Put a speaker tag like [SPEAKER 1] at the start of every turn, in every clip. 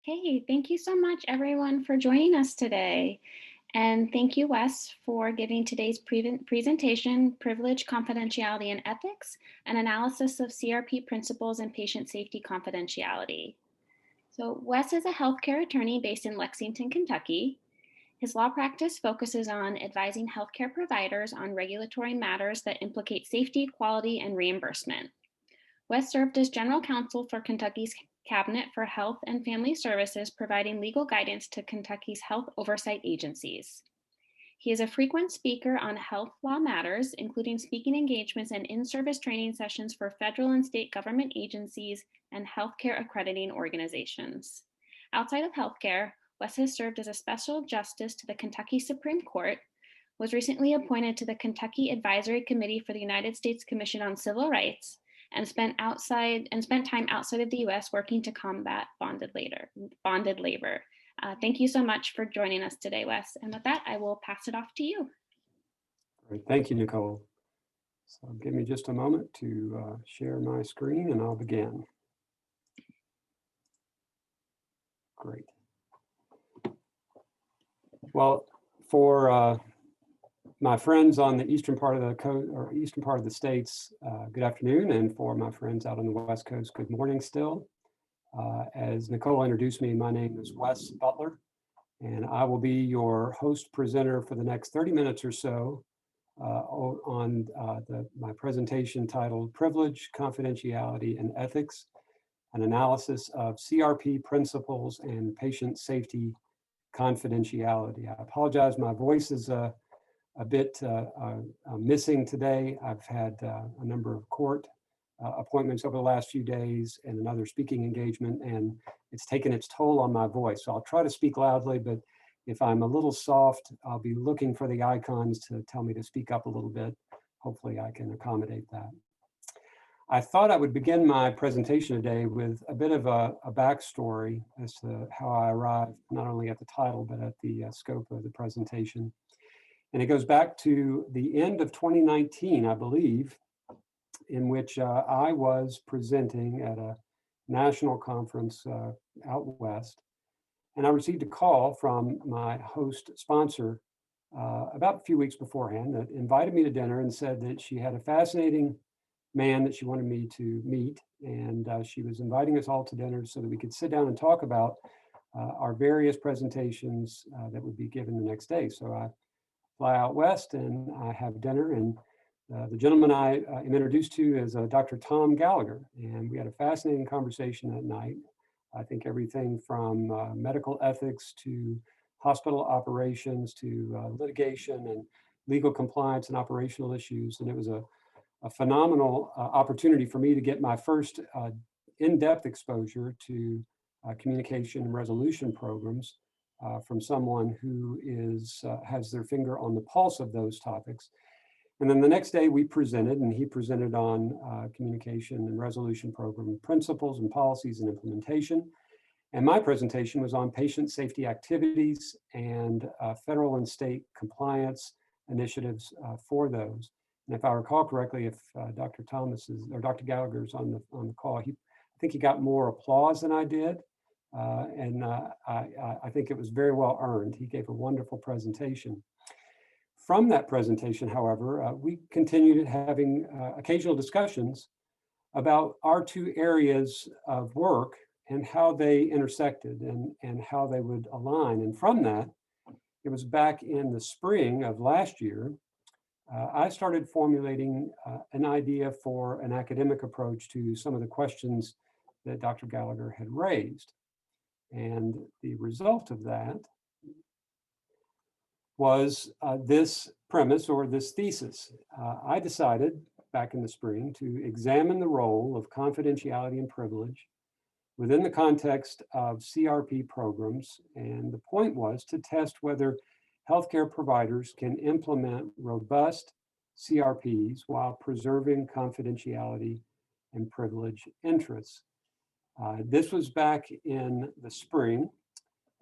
[SPEAKER 1] Hey, thank you so much, everyone, for joining us today. And thank you, Wes, for giving today's presentation, Privilege, Confidentiality, and Ethics, an analysis of CRP principles and patient safety confidentiality. So Wes is a healthcare attorney based in Lexington, Kentucky. His law practice focuses on advising healthcare providers on regulatory matters that implicate safety, quality, and reimbursement. Wes served as general counsel for Kentucky's Cabinet for Health and Family Services, providing legal guidance to Kentucky's health oversight agencies. He is a frequent speaker on health law matters, including speaking engagements and in-service training sessions for federal and state government agencies and healthcare accrediting organizations. Outside of healthcare, Wes has served as a special justice to the Kentucky Supreme Court, was recently appointed to the Kentucky Advisory Committee for the United States Commission on Civil Rights, and spent time outside of the U.S. working to combat bonded labor. Thank you so much for joining us today, Wes. And with that, I will pass it off to you.
[SPEAKER 2] Great. Thank you, Nicole. So give me just a moment to share my screen and I'll begin. Great. Well, for my friends on the eastern part of the coast or eastern part of the states, good afternoon, and for my friends out on the West Coast, good morning still. As Nicole introduced me, my name is Wes Butler, and I will be your host presenter for the next 30 minutes or so on my presentation titled Privilege, Confidentiality, and Ethics, an analysis of CRP principles and patient safety confidentiality. I apologize, my voice is a bit missing today. I've had a number of court appointments over the last few days and another speaking engagement, and it's taken its toll on my voice. So I'll try to speak loudly, but if I'm a little soft, I'll be looking for the icons to tell me to speak up a little bit. Hopefully I can accommodate that. I thought I would begin my presentation today with a bit of a backstory as to how I arrived not only at the title, but at the scope of the presentation. And it goes back to the end of 2019, I believe, in which I was presenting at a national conference out west. And I received a call from my host sponsor about a few weeks beforehand that invited me to dinner and said that she had a fascinating man that she wanted me to meet. And she was inviting us all to dinner so that we could sit down and talk about our various presentations that would be given the next day. So I fly out west and I have dinner, and the gentleman I am introduced to is Dr. Tom Gallagher, and we had a fascinating conversation that night. I think everything from medical ethics to hospital operations to litigation and legal compliance and operational issues, and it was a phenomenal opportunity for me to get my first in-depth exposure to communication and resolution programs from someone who has their finger on the pulse of those topics. And then the next day we presented, and he presented on communication and resolution program principles and policies and implementation. And my presentation was on patient safety activities and federal and state compliance initiatives for those. And if I recall correctly, if Dr. Dr. Gallagher is on the call, I think he got more applause than I did. I think it was very well earned. He gave a wonderful presentation. From that presentation, however, we continued having occasional discussions about our two areas of work and how they intersected and how they would align. And from that, it was back in the spring of last year, I started formulating an idea for an academic approach to some of the questions that Dr. Gallagher had raised. And the result of that was this premise or this thesis. I decided back in the spring to examine the role of confidentiality and privilege within the context of CRP programs. And the point was to test whether healthcare providers can implement robust CRPs while preserving confidentiality and privilege interests. This was back in the spring,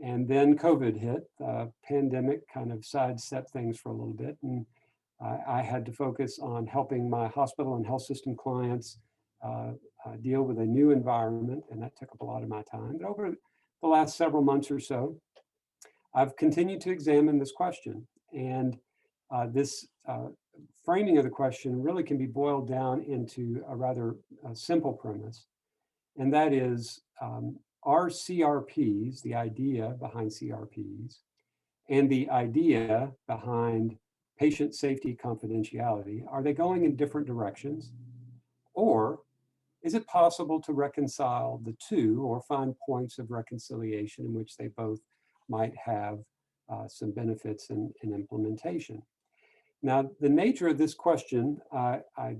[SPEAKER 2] and then COVID hit. The pandemic kind of sidestepped things for a little bit, and I had to focus on helping my hospital and health system clients deal with a new environment, and that took up a lot of my time. But over the last several months or so, I've continued to examine this question. And this framing of the question really can be boiled down into a rather simple premise. And that is, are CRPs, the idea behind CRPs, and the idea behind patient safety confidentiality, are they going in different directions? Or is it possible to reconcile the two or find points of reconciliation in which they both might have some benefits in implementation? Now, the nature of this question, I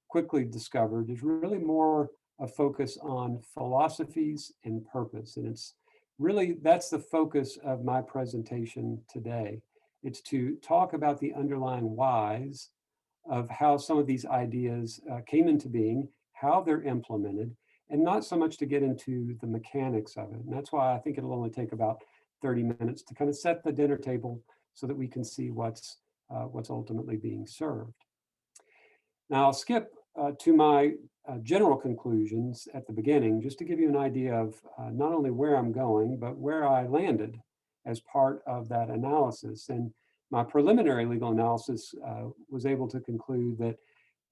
[SPEAKER 2] quickly discovered, is really more a focus on philosophies and purpose. And it's really, that's the focus of my presentation today. It's to talk about the underlying whys of how some of these ideas came into being, how they're implemented, and not so much to get into the mechanics of it. And that's why I think it'll only take about 30 minutes to kind of set the dinner table so that we can see what's ultimately being served. Now I'll skip to my general conclusions at the beginning, just to give you an idea of not only where I'm going, but where I landed as part of that analysis. And my preliminary legal analysis was able to conclude that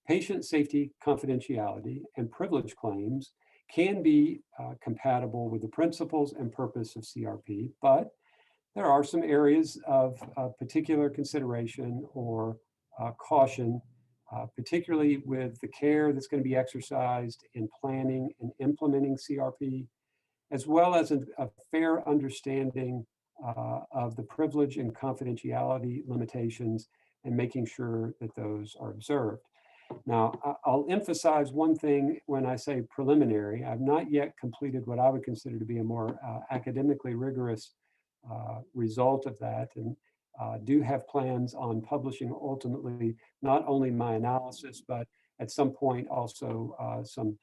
[SPEAKER 2] patient safety confidentiality and privilege claims can be compatible with the principles and purpose of CRP, but there are some areas of particular consideration or caution, particularly with the care that's going to be exercised in planning and implementing CRP, as well as a fair understanding of the privilege and confidentiality limitations and making sure that those are observed. Now, I'll emphasize one thing when I say preliminary. I've not yet completed what I would consider to be a more academically rigorous result of that, and do have plans on publishing ultimately not only my analysis, but at some point also some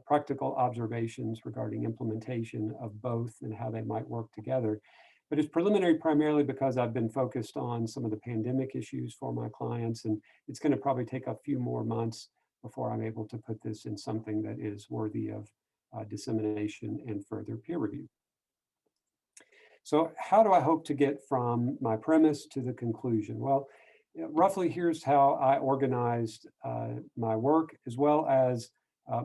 [SPEAKER 2] practical observations regarding implementation of both and how they might work together. But it's preliminary primarily because I've been focused on some of the pandemic issues for my clients, and it's going to probably take a few more months before I'm able to put this in something that is worthy of dissemination and further peer review. So how do I hope to get from my premise to the conclusion? Well, roughly here's how I organized my work as well as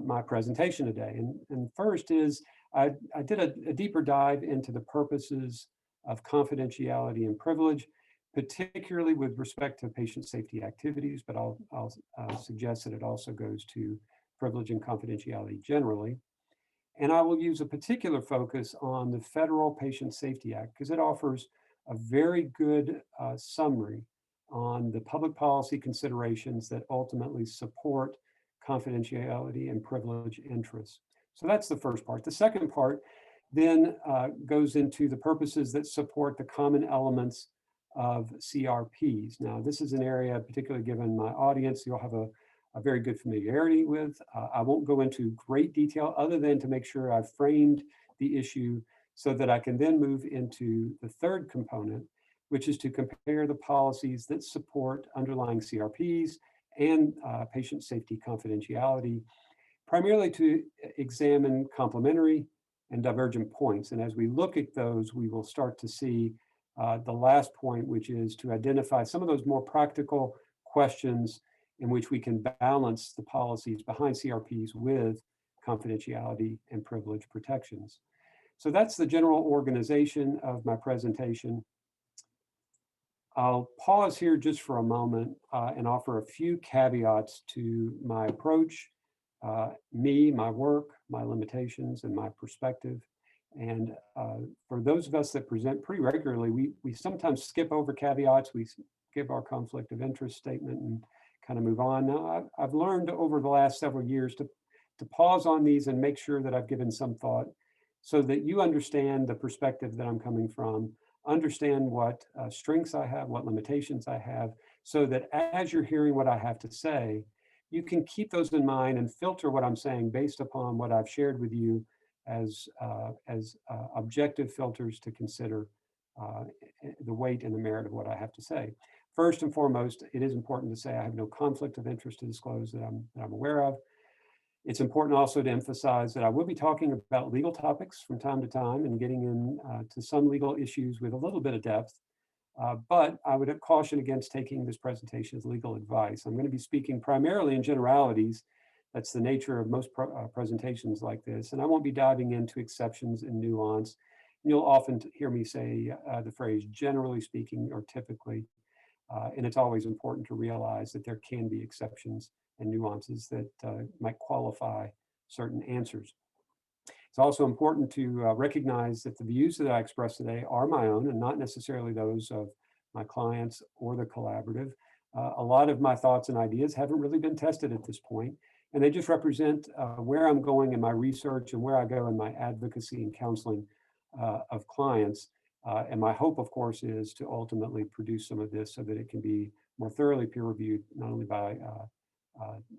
[SPEAKER 2] my presentation today. And first is I did a deeper dive into the purposes of confidentiality and privilege, particularly with respect to patient safety activities, but I'll suggest that it also goes to privilege and confidentiality generally. And I will use a particular focus on the Federal Patient Safety Act because it offers a very good summary on the public policy considerations that ultimately support confidentiality and privilege interests. So that's the first part. The second part then goes into the purposes that support the common elements of CRPs. Now, this is an area, particularly given my audience, you'll have a very good familiarity with. I won't go into great detail other than to make sure I've framed the issue so that I can then move into the third component, which is to compare the policies that support underlying CRPs and patient safety confidentiality, primarily to examine complementary and divergent points. And as we look at those, we will start to see the last point, which is to identify some of those more practical questions in which we can balance the policies behind CRPs with confidentiality and privilege protections. So that's the general organization of my presentation. I'll pause here just for a moment and offer a few caveats to my approach, my work, my limitations, and my perspective. And for those of us that present pretty regularly, we sometimes skip over caveats. We give our conflict of interest statement and kind of move on. Now, I've learned over the last several years to pause on these and make sure that I've given some thought so that you understand the perspective that I'm coming from, understand what strengths I have, what limitations I have, so that as you're hearing what I have to say, you can keep those in mind and filter what I'm saying based upon what I've shared with you as objective filters to consider the weight and the merit of what I have to say. First and foremost, it is important to say I have no conflict of interest to disclose that I'm aware of. It's important also to emphasize that I will be talking about legal topics from time to time and getting in to some legal issues with a little bit of depth. But I would caution against taking this presentation as legal advice. I'm going to be speaking primarily in generalities. That's the nature of most presentations like this. And I won't be diving into exceptions and nuance. You'll often hear me say the phrase generally speaking or typically. And it's always important to realize that there can be exceptions and nuances that might qualify certain answers. It's also important to recognize that the views that I express today are my own and not necessarily those of my clients or the collaborative. A lot of my thoughts and ideas haven't really been tested at this point, and they just represent where I'm going in my research and where I go in my advocacy and counseling of clients. And my hope, of course, is to ultimately produce some of this so that it can be more thoroughly peer reviewed, not only by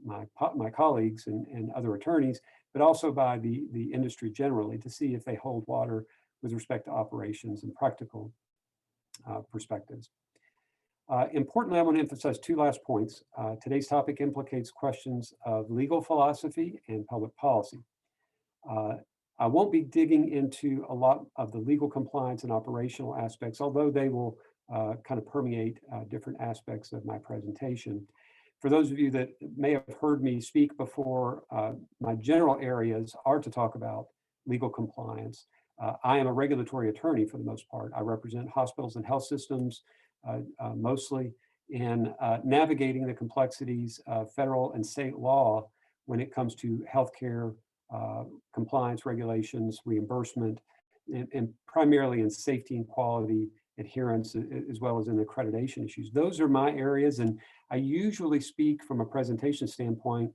[SPEAKER 2] my colleagues and other attorneys, but also by the industry generally to see if they hold water with respect to operations and practical perspectives. Importantly, I want to emphasize two last points. Today's topic implicates questions of legal philosophy and public policy. I won't be digging into a lot of the legal compliance and operational aspects, although they will kind of permeate different aspects of my presentation. For those of you that may have heard me speak before, my general areas are to talk about legal compliance. I am a regulatory attorney for the most part. I represent hospitals and health systems mostly in navigating the complexities of federal and state law when it comes to healthcare compliance regulations, reimbursement, and primarily in safety and quality adherence, as well as in accreditation issues. Those are my areas, and I usually speak from a presentation standpoint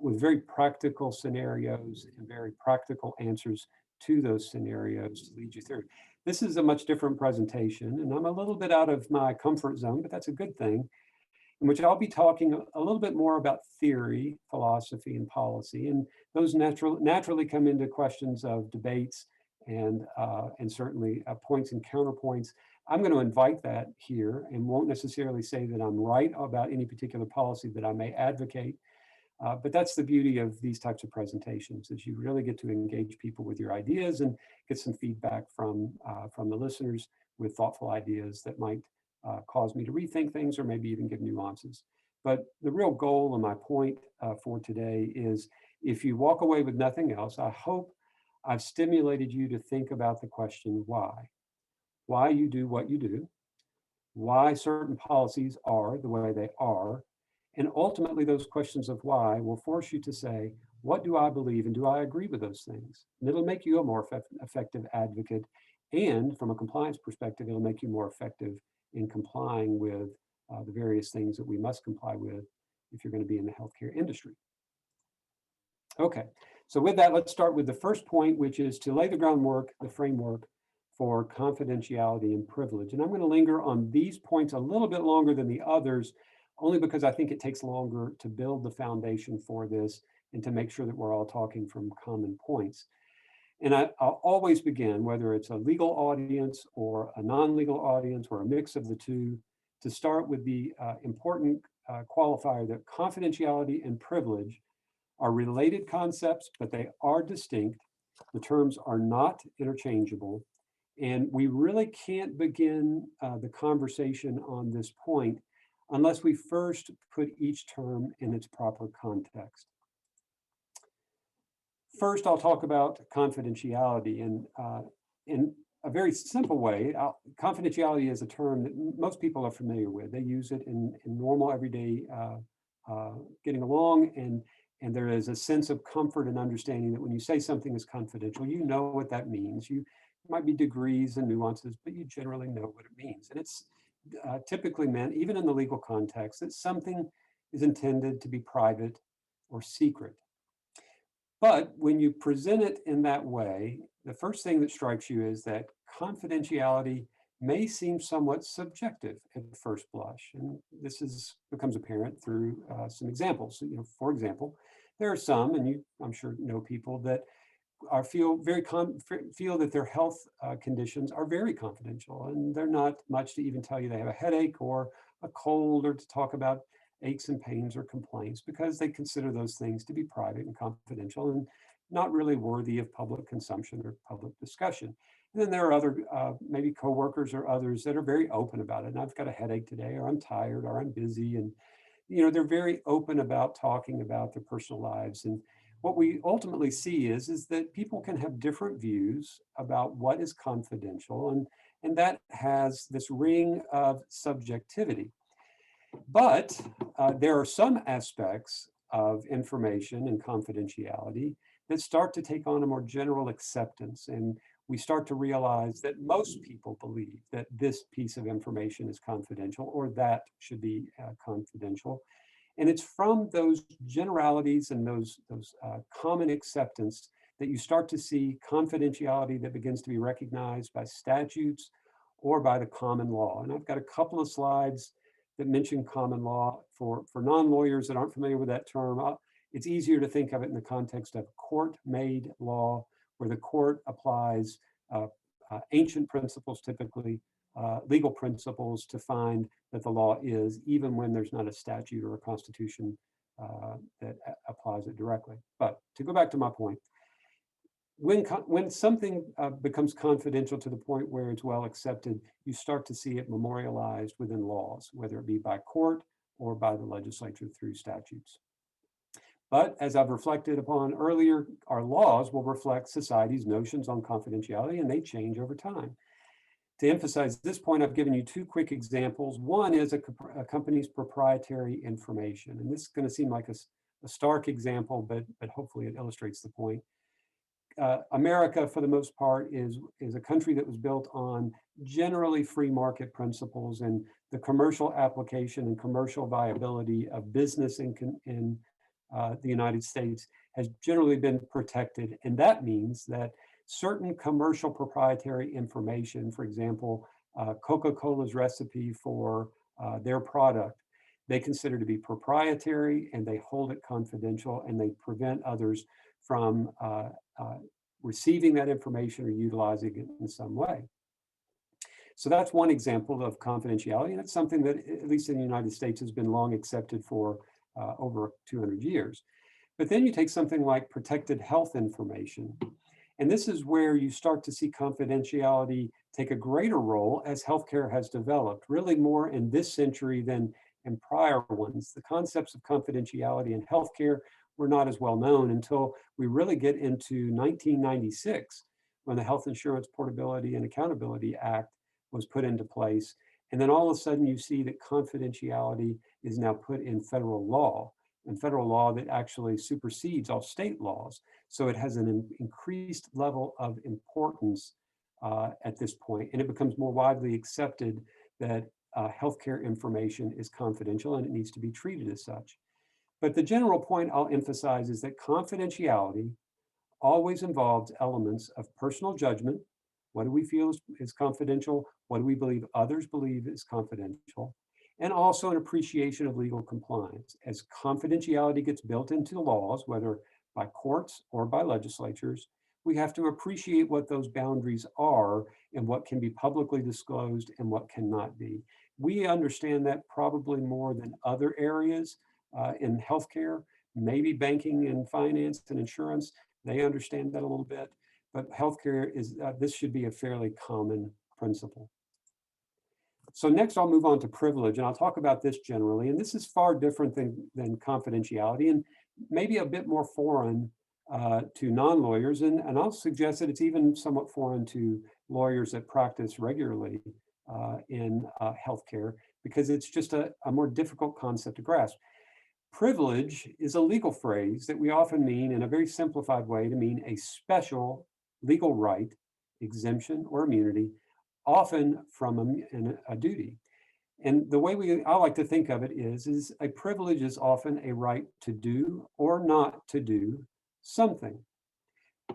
[SPEAKER 2] with very practical scenarios and very practical answers to those scenarios to lead you through. This is a much different presentation, and I'm a little bit out of my comfort zone, but that's a good thing, in which I'll be talking a little bit more about theory, philosophy, and policy. And those naturally come into questions of debates and certainly points and counterpoints. I'm going to invite that here and won't necessarily say that I'm right about any particular policy that I may advocate. But that's the beauty of these types of presentations, is you really get to engage people with your ideas and get some feedback from the listeners with thoughtful ideas that might cause me to rethink things or maybe even give nuances. But the real goal and my point for today is, if you walk away with nothing else, I hope I've stimulated you to think about the question why you do what you do, why certain policies are the way they are, and ultimately those questions of why will force you to say, what do I believe and do I agree with those things? And it'll make you a more effective advocate, and from a compliance perspective, it'll make you more effective in complying with the various things that we must comply with if you're going to be in the healthcare industry. Okay, so with that, let's start with the first point, which is to lay the groundwork, the framework for confidentiality and privilege. And I'm going to linger on these points a little bit longer than the others, only because I think it takes longer to build the foundation for this and to make sure that we're all talking from common points. And I'll always begin, whether it's a legal audience or a non-legal audience or a mix of the two, to start with the important qualifier that confidentiality and privilege are related concepts, but they are distinct. The terms are not interchangeable. And we really can't begin the conversation on this point unless we first put each term in its proper context. First, I'll talk about confidentiality, and in a very simple way, confidentiality is a term that most people are familiar with. They use it in normal everyday getting along, and there is a sense of comfort and understanding that when you say something is confidential, you know what that means. You might be degrees and nuances, but you generally know what it means. And it's typically meant, even in the legal context, that something is intended to be private or secret. But when you present it in that way, the first thing that strikes you is that confidentiality may seem somewhat subjective at first blush. And this becomes apparent through some examples. You know, for example, there are some, and I'm sure know people that feel that their health conditions are very confidential, and they're not much to even tell you they have a headache or a cold, or to talk about aches and pains or complaints because they consider those things to be private and confidential and not really worthy of public consumption or public discussion. And then there are other, maybe coworkers or others that are very open about it. And I've got a headache today, or I'm tired, or I'm busy. And, they're very open about talking about their personal lives. And what we ultimately see is that people can have different views about what is confidential. And that has this ring of subjectivity. But there are some aspects of information and confidentiality that start to take on a more general acceptance. And we start to realize that most people believe that this piece of information is confidential or that should be confidential. And it's from those generalities and those common acceptance that you start to see confidentiality that begins to be recognized by statutes or by the common law. And I've got a couple of slides that mention common law for non-lawyers that aren't familiar with that term. It's easier to think of it in the context of court-made law, where the court applies ancient principles, typically legal principles, to find that the law is, even when there's not a statute or a constitution that applies it directly. But to go back to my point, when something becomes confidential to the point where it's well accepted, you start to see it memorialized within laws, whether it be by court or by the legislature through statutes. But as I've reflected upon earlier, our laws will reflect society's notions on confidentiality, and they change over time. To emphasize this point, I've given you two quick examples. One is a company's proprietary information. And this is going to seem like a stark example, but hopefully it illustrates the point. America, for the most part, is a country that was built on generally free market principles, and the commercial application and commercial viability of business in the United States has generally been protected. And that means that certain commercial proprietary information, for example, Coca-Cola's recipe for their product, they consider to be proprietary, and they hold it confidential, and they prevent others from receiving that information or utilizing it in some way. So that's one example of confidentiality, and it's something that, at least in the United States, has been long accepted for over 200 years. But then you take something like protected health information, and this is where you start to see confidentiality take a greater role as healthcare has developed, really more in this century than in prior ones. The concepts of confidentiality in healthcare were not as well known until we really get into 1996, when the Health Insurance Portability and Accountability Act was put into place. And then all of a sudden you see that confidentiality is now put in federal law, and federal law that actually supersedes all state laws. So it has an increased level of importance at this point, and it becomes more widely accepted that healthcare information is confidential and it needs to be treated as such. But the general point I'll emphasize is that confidentiality always involves elements of personal judgment. What do we feel is confidential? What do we believe others believe is confidential? And also an appreciation of legal compliance. As confidentiality gets built into laws, whether by courts or by legislatures, we have to appreciate what those boundaries are and what can be publicly disclosed and what cannot be. We understand that probably more than other areas in healthcare, maybe banking and finance and insurance. They understand that a little bit, but healthcare is, this should be a fairly common principle. So next I'll move on to privilege, and I'll talk about this generally. And this is far different than confidentiality, and maybe a bit more foreign to non-lawyers. And I'll suggest that it's even somewhat foreign to lawyers that practice regularly in healthcare, because it's just a more difficult concept to grasp. Privilege is a legal phrase that we often mean in a very simplified way to mean a special legal right, exemption, or immunity, often from a duty. And the way I like to think of it is a privilege is often a right to do or not to do something.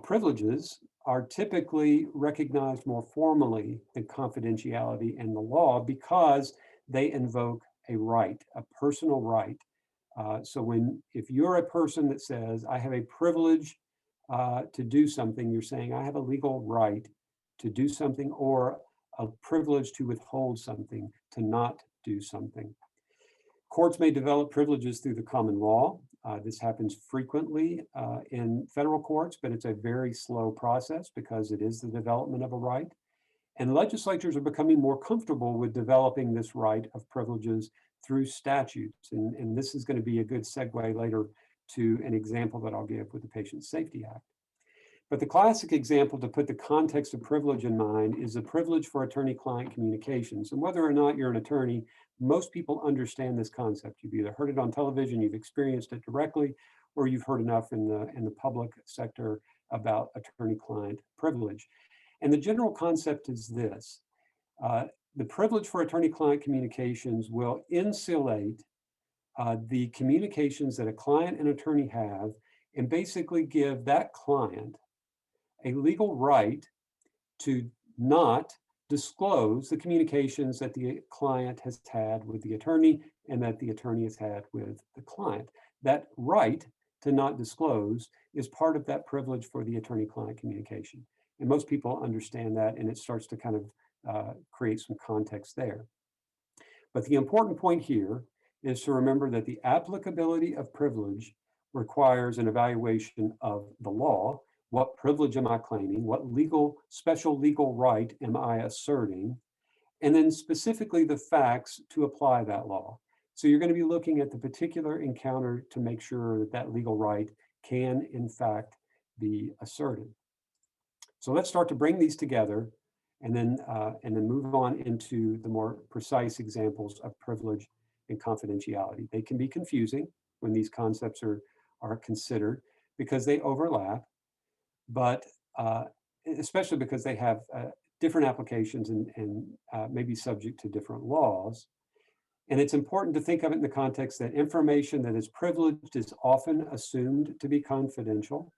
[SPEAKER 2] Privileges are typically recognized more formally than confidentiality in the law because they invoke a right, a personal right. So if you're a person that says, I have a privilege to do something, you're saying I have a legal right to do something, or a privilege to withhold something, to not do something. Courts may develop privileges through the common law. This happens frequently in federal courts, but it's a very slow process because it is the development of a right. And legislatures are becoming more comfortable with developing this right of privileges through statutes. And this is going to be a good segue later to an example that I'll give with the Patient Safety Act. But the classic example to put the context of privilege in mind is the privilege for attorney-client communications. And whether or not you're an attorney, most people understand this concept. You've either heard it on television, you've experienced it directly, or you've heard enough in the public sector about attorney-client privilege. And the general concept is this. The privilege for attorney-client communications will insulate the communications that a client and attorney have and basically give that client a legal right to not disclose the communications that the client has had with the attorney and that the attorney has had with the client. That right to not disclose is part of that privilege for the attorney-client communication. And most people understand that, and it starts to kind of create some context there. But the important point here is to remember that the applicability of privilege requires an evaluation of the law. What privilege am I claiming? What special legal right am I asserting? And then specifically the facts to apply that law. So you're going to be looking at the particular encounter to make sure that that legal right can in fact be asserted. So let's start to bring these together and then move on into the more precise examples of privilege and confidentiality. They can be confusing when these concepts are considered because they overlap, but especially because they have different applications and may be subject to different laws. And it's important to think of it in the context that information that is privileged is often assumed to be confidential,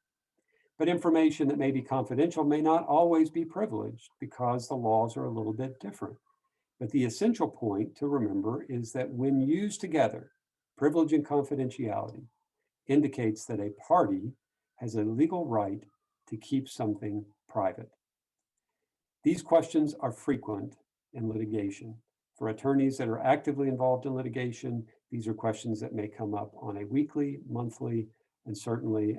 [SPEAKER 2] but information that may be confidential may not always be privileged because the laws are a little bit different. But the essential point to remember is that when used together, privilege and confidentiality indicates that a party has a legal right to keep something private. These questions are frequent in litigation. For attorneys that are actively involved in litigation, these are questions that may come up on a weekly, monthly, and certainly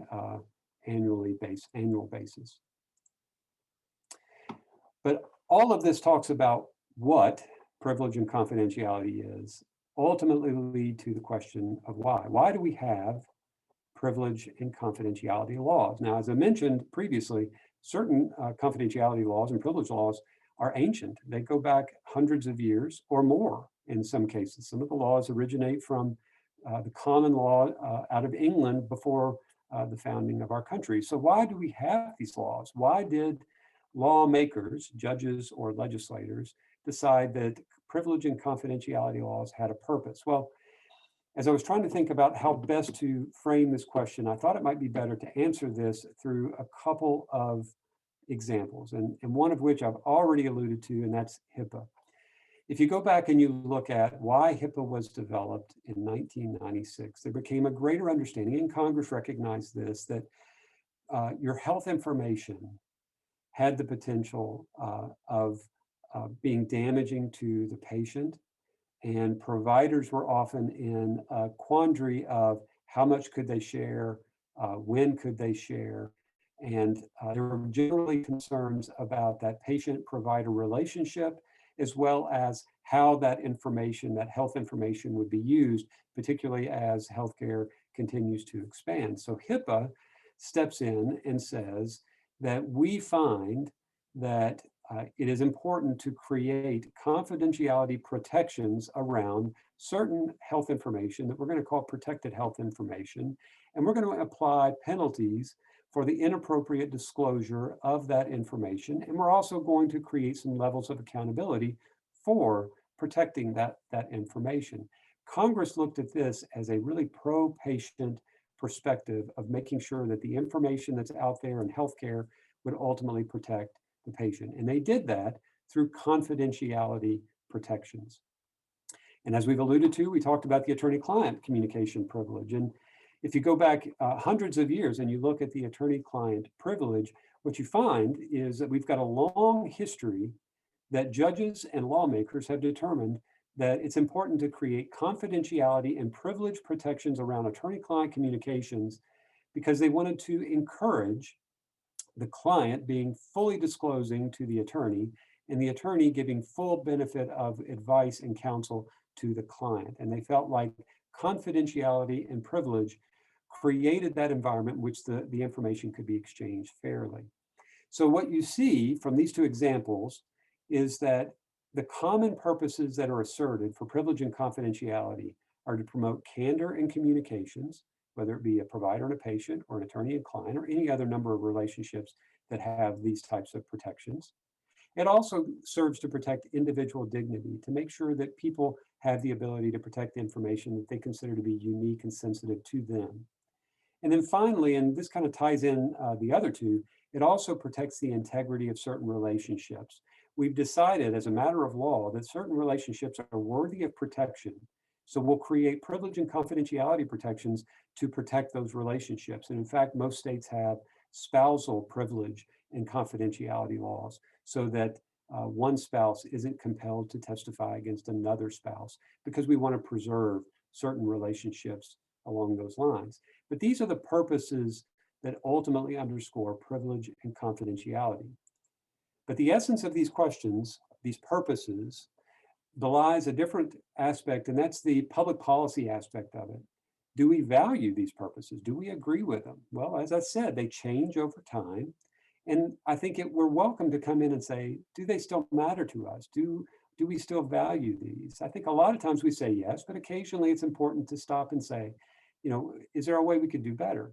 [SPEAKER 2] annual basis. But all of this talks about what privilege and confidentiality is, ultimately lead to the question of why. Why do we have privilege and confidentiality laws? Now, as I mentioned previously, certain confidentiality laws and privilege laws are ancient. They go back hundreds of years or more in some cases. Some of the laws originate from the common law out of England before the founding of our country. So why do we have these laws? Why did lawmakers, judges or legislators, decide that privilege and confidentiality laws had a purpose? Well, as I was trying to think about how best to frame this question, I thought it might be better to answer this through a couple of examples, and one of which I've already alluded to, and that's HIPAA. If you go back and you look at why HIPAA was developed in 1996, there became a greater understanding, and Congress recognized this, that your health information had the potential of being damaging to the patient, and providers were often in a quandary of how much could they share, when could they share, and there were generally concerns about that patient-provider relationship, as well as how that information, that health information would be used, particularly as healthcare continues to expand. So HIPAA steps in and says that we find that it is important to create confidentiality protections around certain health information that we're going to call protected health information, and we're going to apply penalties for the inappropriate disclosure of that information. And we're also going to create some levels of accountability for protecting that information. Congress looked at this as a really pro-patient perspective of making sure that the information that's out there in healthcare would ultimately protect the patient. And they did that through confidentiality protections. And as we've alluded to, we talked about the attorney-client communication privilege. And if you go back hundreds of years and you look at the attorney-client privilege, what you find is that we've got a long history that judges and lawmakers have determined that it's important to create confidentiality and privilege protections around attorney-client communications because they wanted to encourage the client being fully disclosing to the attorney and the attorney giving full benefit of advice and counsel to the client. And they felt like confidentiality and privilege created that environment in which the information could be exchanged fairly. So what you see from these two examples is that the common purposes that are asserted for privilege and confidentiality are to promote candor in communications, whether it be a provider and a patient or an attorney and client or any other number of relationships that have these types of protections. It also serves to protect individual dignity, to make sure that people have the ability to protect the information that they consider to be unique and sensitive to them. And then finally, and this kind of ties in the other two, it also protects the integrity of certain relationships. We've decided as a matter of law that certain relationships are worthy of protection. So we'll create privilege and confidentiality protections to protect those relationships. And in fact, most states have spousal privilege and confidentiality laws so that one spouse isn't compelled to testify against another spouse because we want to preserve certain relationships along those lines. But these are the purposes that ultimately underscore privilege and confidentiality. But the essence of these questions, these purposes, belies a different aspect, and that's the public policy aspect of it. Do we value these purposes? Do we agree with them? Well, as I said, they change over time. And I think we're welcome to come in and say, do they still matter to us? Do we still value these? I think a lot of times we say yes, but occasionally it's important to stop and say, you know, is there a way we could do better?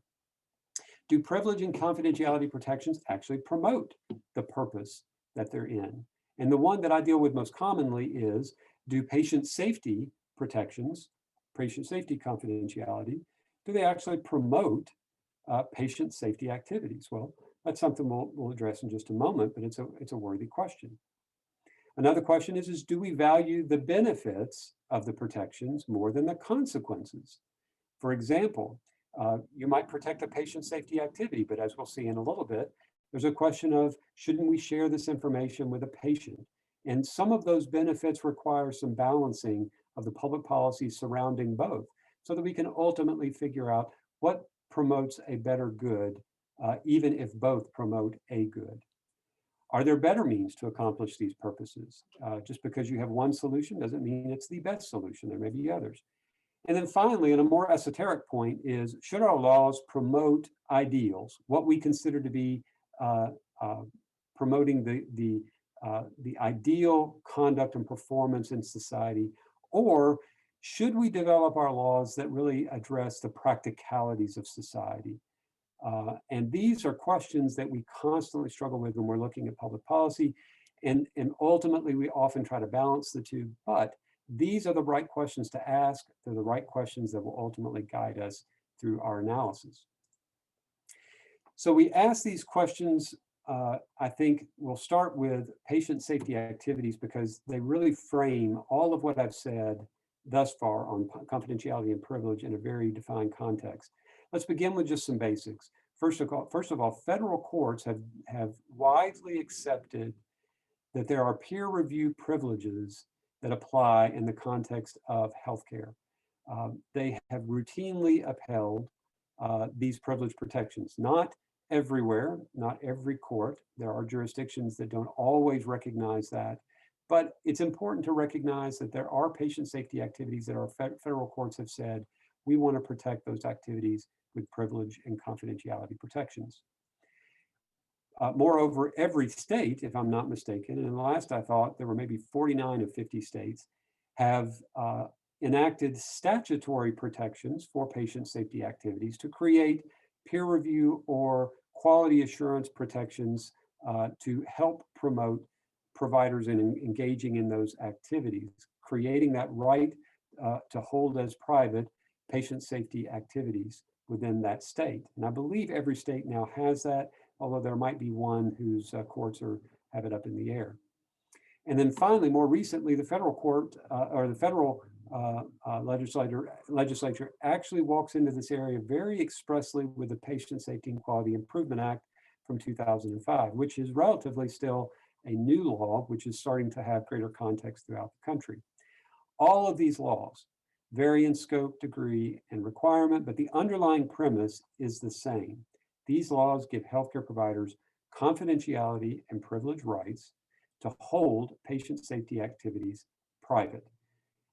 [SPEAKER 2] Do privilege and confidentiality protections actually promote the purpose that they're in? And the one that I deal with most commonly is, do patient safety protections, patient safety confidentiality, do they actually promote patient safety activities? Well, that's something we'll address in just a moment, but it's a worthy question. Another question is do we value the benefits of the protections more than the consequences? For example, you might protect a patient safety activity, but as we'll see in a little bit, there's a question of, shouldn't we share this information with a patient? And some of those benefits require some balancing of the public policy surrounding both, so that we can ultimately figure out what promotes a better good, even if both promote a good. Are there better means to accomplish these purposes? Just because you have one solution doesn't mean it's the best solution. There may be others. And then finally, and a more esoteric point is, should our laws promote ideals, what we consider to be promoting the ideal conduct and performance in society, or should we develop our laws that really address the practicalities of society? And these are questions that we constantly struggle with when we're looking at public policy. And ultimately, we often try to balance the two, but these are the right questions to ask. They're the right questions that will ultimately guide us through our analysis. So we ask these questions, I think we'll start with patient safety activities because they really frame all of what I've said thus far on confidentiality and privilege in a very defined context. Let's begin with just some basics. First of all, federal courts have widely accepted that there are peer review privileges that apply in the context of healthcare. They have routinely upheld these privilege protections. Not everywhere, not every court. There are jurisdictions that don't always recognize that, but it's important to recognize that there are patient safety activities that our federal courts have said, we want to protect those activities with privilege and confidentiality protections. Moreover, every state, if I'm not mistaken, and last I thought there were maybe 49 of 50 states, have enacted statutory protections for patient safety activities to create peer review or quality assurance protections to help promote providers in engaging in those activities, creating that right to hold as private patient safety activities within that state. And I believe every state now has that, although there might be one whose courts have it up in the air. And then finally, more recently, the federal court or the federal legislature actually walks into this area very expressly with the Patient Safety and Quality Improvement Act from 2005, which is relatively still a new law, which is starting to have greater context throughout the country. All of these laws vary in scope, degree, and requirement, but the underlying premise is the same. These laws give healthcare providers confidentiality and privilege rights to hold patient safety activities private.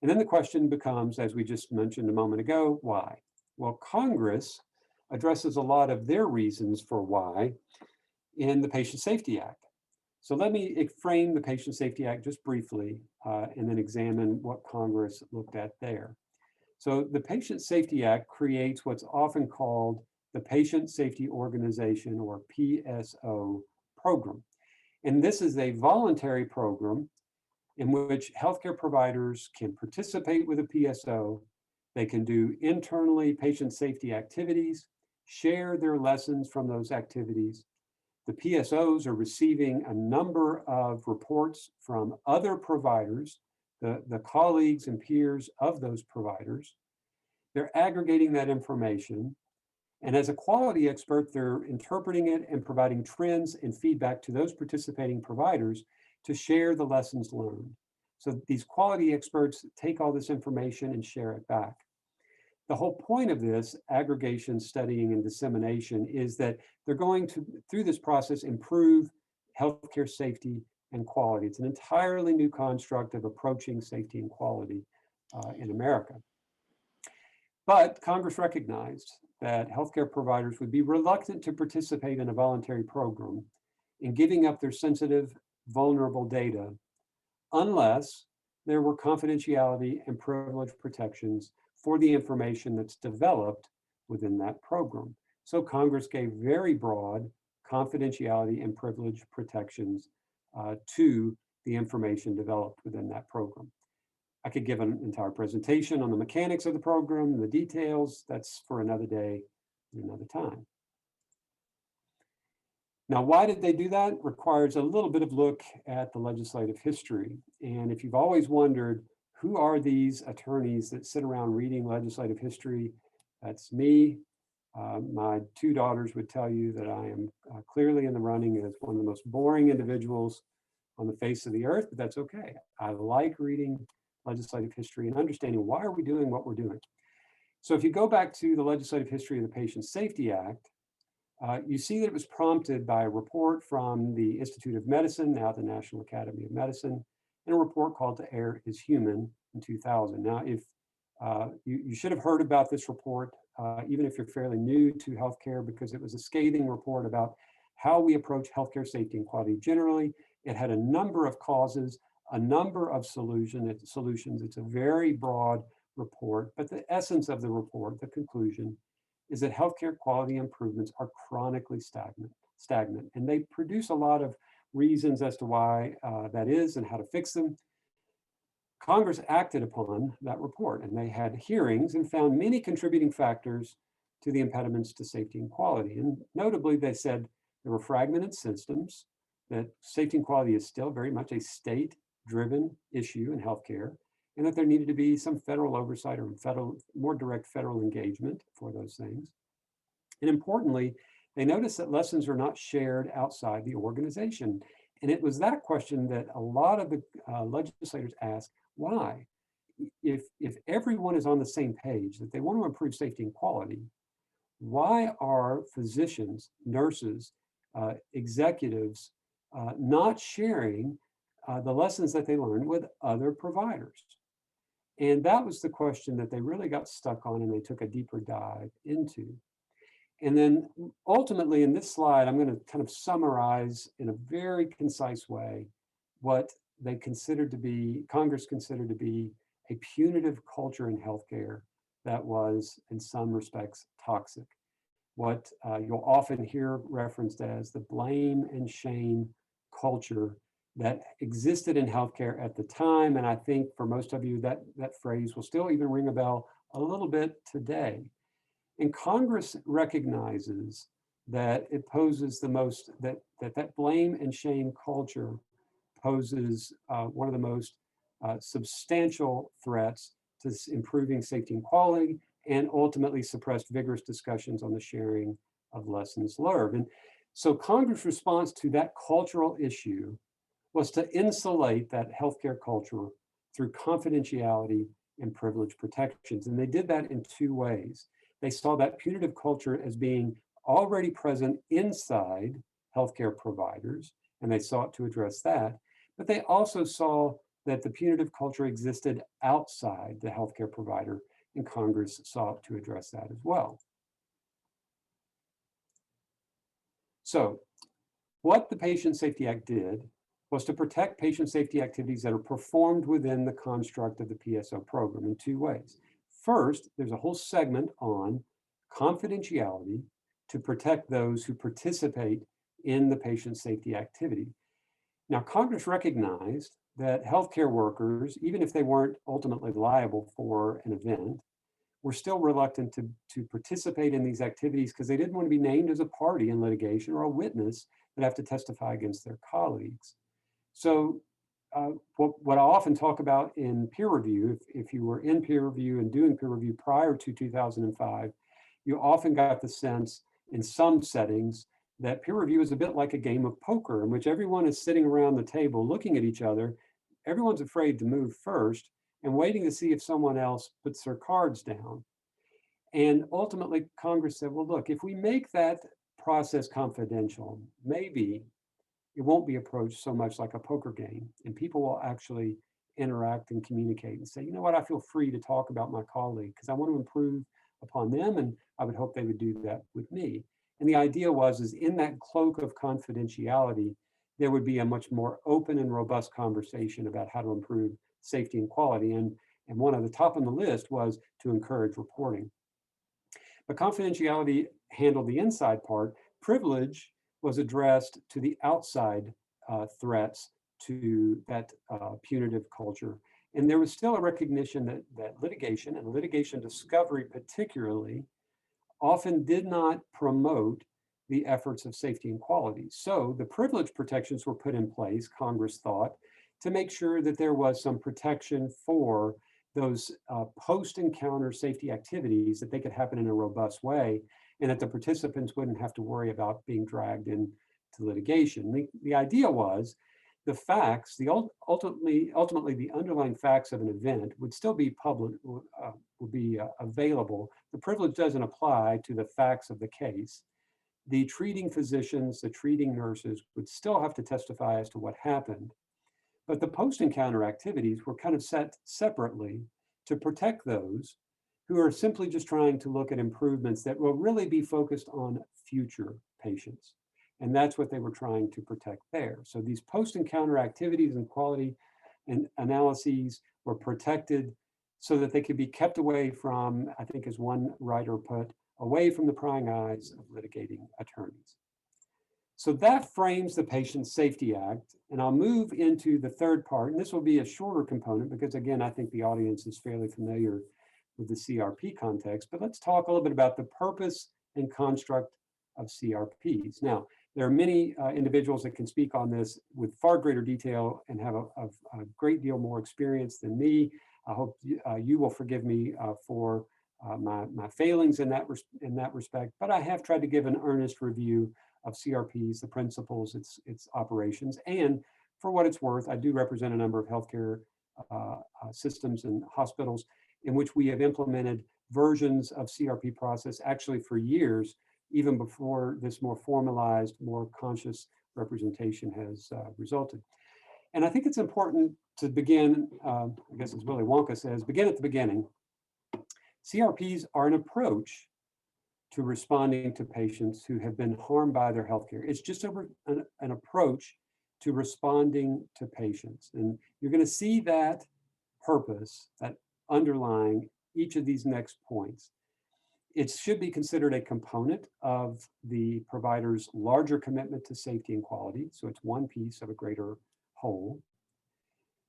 [SPEAKER 2] And then the question becomes, as we just mentioned a moment ago, why? Well, Congress addresses a lot of their reasons for why in the Patient Safety Act. So let me frame the Patient Safety Act just briefly and then examine what Congress looked at there. So the Patient Safety Act creates what's often called the Patient Safety Organization, or PSO program. And this is a voluntary program in which healthcare providers can participate with a PSO. They can do internally patient safety activities, share their lessons from those activities. The PSOs are receiving a number of reports from other providers, the colleagues and peers of those providers. They're aggregating that information. And as a quality expert, they're interpreting it and providing trends and feedback to those participating providers to share the lessons learned. So these quality experts take all this information and share it back. The whole point of this aggregation, studying, and dissemination is that they're going to, through this process, improve healthcare safety and quality. It's an entirely new construct of approaching safety and quality in America. But Congress recognized that healthcare providers would be reluctant to participate in a voluntary program in giving up their sensitive, vulnerable data unless there were confidentiality and privilege protections for the information that's developed within that program. So Congress gave very broad confidentiality and privilege protections to the information developed within that program. I could give an entire presentation on the mechanics of the program, the details. That's for another day, another time. Now, why did they do that? Requires a little bit of look at the legislative history. And if you've always wondered, who are these attorneys that sit around reading legislative history? That's me. My two daughters would tell you that I am clearly in the running as one of the most boring individuals on the face of the earth, but that's okay. I like reading legislative history and understanding why are we doing what we're doing. So if you go back to the legislative history of the Patient Safety Act, you see that it was prompted by a report from the Institute of Medicine, now the National Academy of Medicine, and a report called "To Err is Human" in 2000. Now, if you should have heard about this report, even if you're fairly new to healthcare, because it was a scathing report about how we approach healthcare safety and quality generally. It had a number of causes, a number of solutions. It's a very broad report, but the essence of the report, the conclusion, is that healthcare quality improvements are chronically stagnant, and they produce a lot of reasons as to why that is and how to fix them. Congress acted upon that report, and they had hearings and found many contributing factors to the impediments to safety and quality. And notably, they said there were fragmented systems, that safety and quality is still very much a state-driven issue in healthcare, and that there needed to be some federal oversight or more direct federal engagement for those things. And importantly, they noticed that lessons are not shared outside the organization. And it was that question that a lot of the legislators asked, why? If everyone is on the same page, that they want to improve safety and quality, why are physicians, nurses, executives not sharing the lessons that they learned with other providers? And that was the question that they really got stuck on and they took a deeper dive into. And then ultimately in this slide, I'm going to kind of summarize in a very concise way what they considered to be, Congress considered to be a punitive culture in healthcare that was in some respects toxic. What you'll often hear referenced as the blame and shame culture that existed in healthcare at the time. And I think for most of you, that phrase will still even ring a bell a little bit today. And Congress recognizes that it poses the most, that blame and shame culture poses one of the most substantial threats to improving safety and quality, and ultimately suppressed vigorous discussions on the sharing of lessons learned. And so Congress' response to that cultural issue was to insulate that healthcare culture through confidentiality and privilege protections. And they did that in two ways. They saw that punitive culture as being already present inside healthcare providers, and they sought to address that. But they also saw that the punitive culture existed outside the healthcare provider, and Congress sought to address that as well. So what the Patient Safety Act did was to protect patient safety activities that are performed within the construct of the PSO program in two ways. First, there's a whole segment on confidentiality to protect those who participate in the patient safety activity. Now, Congress recognized that healthcare workers, even if they weren't ultimately liable for an event, were still reluctant to participate in these activities because they didn't want to be named as a party in litigation or a witness that have to testify against their colleagues. So what I often talk about in peer review, if you were in peer review and doing peer review prior to 2005, you often got the sense in some settings that peer review is a bit like a game of poker in which everyone is sitting around the table looking at each other. Everyone's afraid to move first and waiting to see if someone else puts their cards down. And ultimately, Congress said, well, look, if we make that process confidential, maybe it won't be approached so much like a poker game, and people will actually interact and communicate and say, you know what, I feel free to talk about my colleague because I want to improve upon them, and I would hope they would do that with me. And the idea is in that cloak of confidentiality, there would be a much more open and robust conversation about how to improve safety and quality. And one of the top on the list was to encourage reporting. But confidentiality handled the inside part. Privilege was addressed to the outside threats to that punitive culture. And there was still a recognition that litigation and litigation discovery particularly often did not promote the efforts of safety and quality. So the privilege protections were put in place, Congress thought, to make sure that there was some protection for those post-encounter safety activities, that they could happen in a robust way, and that the participants wouldn't have to worry about being dragged into litigation. The idea was the facts, ultimately the underlying facts of an event would still be public, would be available. The privilege doesn't apply to the facts of the case. The treating physicians, the treating nurses would still have to testify as to what happened. But the post-encounter activities were kind of set separately to protect those who are simply just trying to look at improvements that will really be focused on future patients. And that's what they were trying to protect there. So these post-encounter activities and quality and analyses were protected so that they could be kept away from, I think as one writer put, away from the prying eyes of litigating attorneys. So that frames the Patient Safety Act. And I'll move into the third part, and this will be a shorter component because again, I think the audience is fairly familiar with the CRP context, but let's talk a little bit about the purpose and construct of CRPs. Now, there are many individuals that can speak on this with far greater detail and have a great deal more experience than me. I hope you will forgive me for my failings in that respect, but I have tried to give an earnest review of CRPs, the principles, its operations, and for what it's worth, I do represent a number of healthcare systems and hospitals in which we have implemented versions of CRP process actually for years, even before this more formalized, more conscious representation has resulted. And I think it's important to begin, I guess as Willy Wonka says, begin at the beginning. CRPs are an approach to responding to patients who have been harmed by their healthcare. It's just an approach to responding to patients. And you're going to see that purpose, that underlying each of these next points. It should be considered a component of the provider's larger commitment to safety and quality. So it's one piece of a greater whole.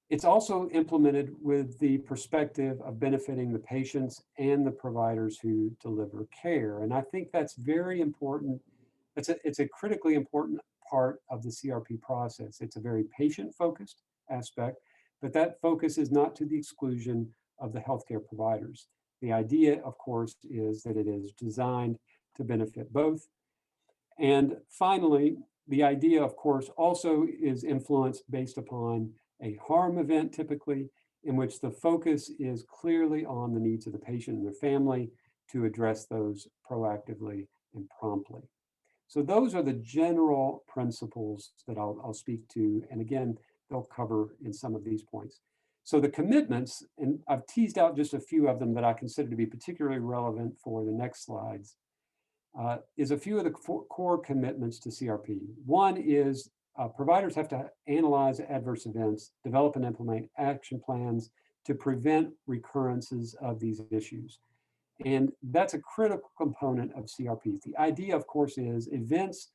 [SPEAKER 2] It's also implemented with the perspective of benefiting the patients and the providers who deliver care. And I think that's very important. It's a critically important part of the CRP process. It's a very patient-focused aspect, but that focus is not to the exclusion of the healthcare providers. The idea, of course, is that it is designed to benefit both. And finally, the idea, of course, also is influenced based upon a harm event typically, in which the focus is clearly on the needs of the patient and their family to address those proactively and promptly. So those are the general principles that I'll speak to. And again, they'll cover in some of these points. So the commitments, and I've teased out just a few of them that I consider to be particularly relevant for the next slides, is a few of the core commitments to CRP. One is providers have to analyze adverse events, develop and implement action plans to prevent recurrences of these issues. And that's a critical component of CRPs. The idea, of course, is events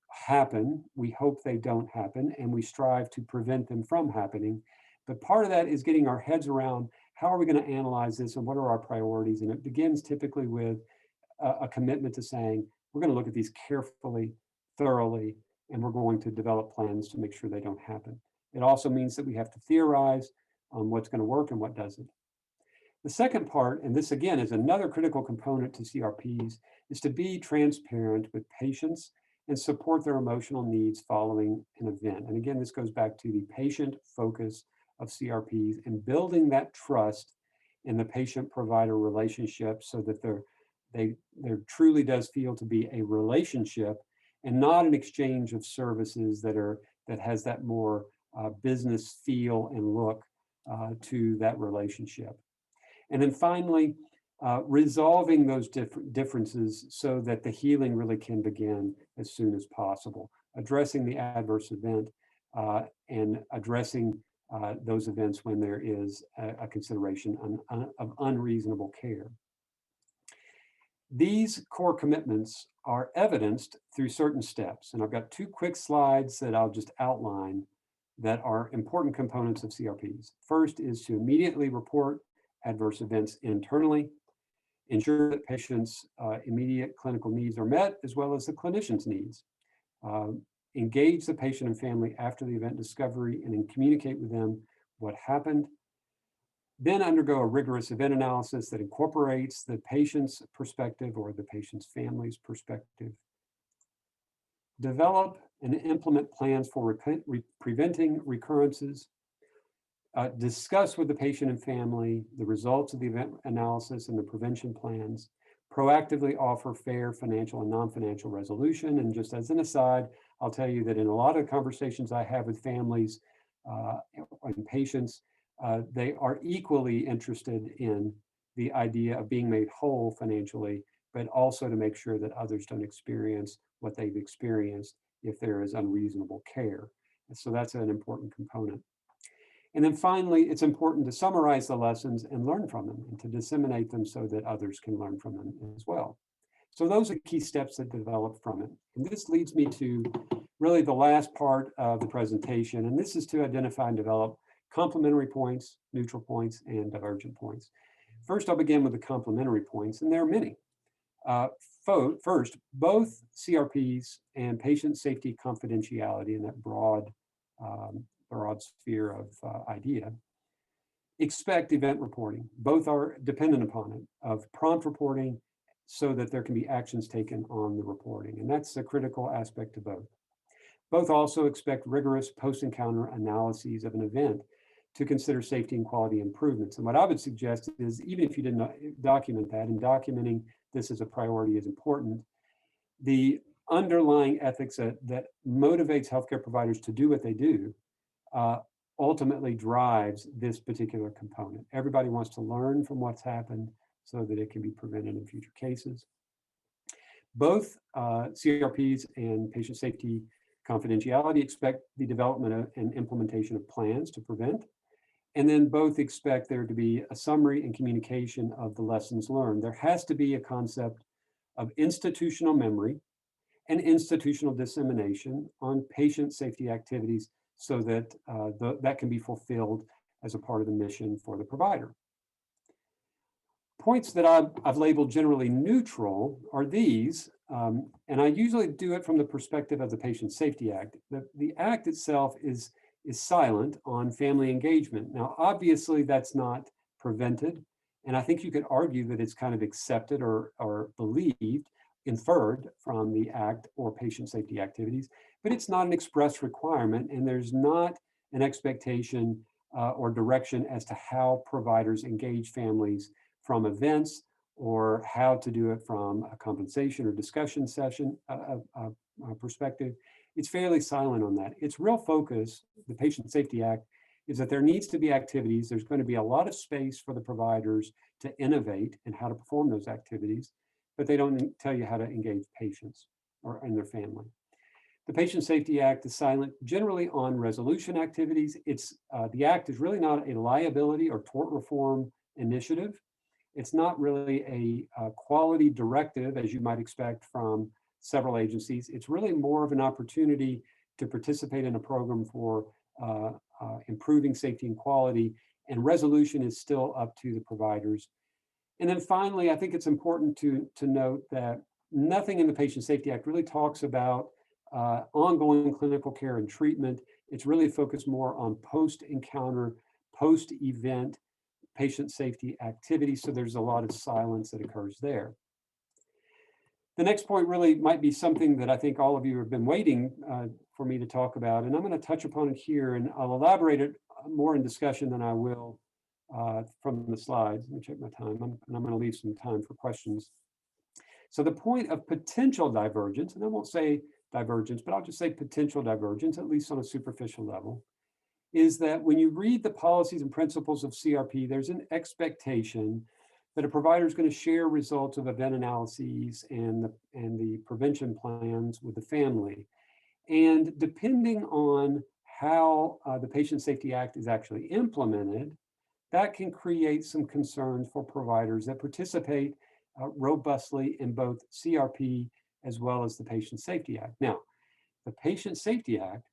[SPEAKER 2] happen. We hope they don't happen, and we strive to prevent them from happening. But part of that is getting our heads around how are we going to analyze this and what are our priorities? And it begins typically with a commitment to saying, we're going to look at these carefully, thoroughly, and we're going to develop plans to make sure they don't happen. It also means that we have to theorize on what's going to work and what doesn't. The second part, and this again is another critical component to CRPs, is to be transparent with patients and support their emotional needs following an event. And again, this goes back to the patient focus of CRPs and building that trust in the patient-provider relationship so that there truly does feel to be a relationship and not an exchange of services that has that more business feel and look to that relationship. And then finally, resolving those differences so that the healing really can begin as soon as possible, addressing the adverse event and addressing those events when there is a consideration of unreasonable care. These core commitments are evidenced through certain steps, and I've got two quick slides that I'll just outline that are important components of CRPs. First is to immediately report adverse events internally, ensure that patients' immediate clinical needs are met, as well as the clinician's needs. Engage the patient and family after the event discovery and then communicate with them what happened. Then undergo a rigorous event analysis that incorporates the patient's perspective or the patient's family's perspective. Develop and implement plans for preventing recurrences. Discuss with the patient and family the results of the event analysis and the prevention plans. Proactively offer fair financial and non-financial resolution. And just as an aside, I'll tell you that in a lot of conversations I have with families and patients, they are equally interested in the idea of being made whole financially, but also to make sure that others don't experience what they've experienced if there is unreasonable care. And so that's an important component. And then finally, it's important to summarize the lessons and learn from them and to disseminate them so that others can learn from them as well. So those are key steps that develop from it. And this leads me to really the last part of the presentation, and this is to identify and develop complementary points, neutral points, and divergent points. First, I'll begin with the complementary points, and there are many. First, both CRPs and patient safety confidentiality in that broad sphere of idea expect event reporting. Both are dependent upon it, of prompt reporting so that there can be actions taken on the reporting. And that's a critical aspect to both. Both also expect rigorous post-encounter analyses of an event to consider safety and quality improvements. And what I would suggest is, even if you didn't document that, and documenting this as a priority is important, the underlying ethics that motivates healthcare providers to do what they do ultimately drives this particular component. Everybody wants to learn from what's happened so that it can be prevented in future cases. Both CRPs and patient safety confidentiality expect the development and implementation of plans to prevent. And then both expect there to be a summary and communication of the lessons learned. There has to be a concept of institutional memory and institutional dissemination on patient safety activities so that that can be fulfilled as a part of the mission for the provider. Points that I've labeled generally neutral are these, and I usually do it from the perspective of the Patient Safety Act. The Act itself is silent on family engagement. Now, obviously, that's not prevented, and I think you could argue that it's kind of accepted or believed, inferred from the Act or patient safety activities, but it's not an express requirement, and there's not an expectation or direction as to how providers engage families from events, or how to do it from a compensation or discussion session perspective. It's fairly silent on that. Its real focus, the Patient Safety Act, is that there needs to be activities. There's going to be a lot of space for the providers to innovate and how to perform those activities, but they don't tell you how to engage patients and their family. The Patient Safety Act is silent generally on resolution activities. The act is really not a liability or tort reform initiative. It's not really a quality directive, as you might expect from several agencies. It's really more of an opportunity to participate in a program for improving safety and quality, and resolution is still up to the providers. And then finally, I think it's important to note that nothing in the Patient Safety Act really talks about ongoing clinical care and treatment. It's really focused more on post-encounter, post-event patient safety activities. So there's a lot of silence that occurs there. The next point really might be something that I think all of you have been waiting for me to talk about, and I'm going to touch upon it here, and I'll elaborate it more in discussion than I will from the slides. Let me check my time, and I'm going to leave some time for questions. So the point of potential divergence, and I won't say divergence, but I'll just say potential divergence, at least on a superficial level, is that when you read the policies and principles of CRP, there's an expectation that a provider is going to share results of event analyses and the prevention plans with the family. And depending on how the Patient Safety Act is actually implemented, that can create some concerns for providers that participate robustly in both CRP as well as the Patient Safety Act. Now, the Patient Safety Act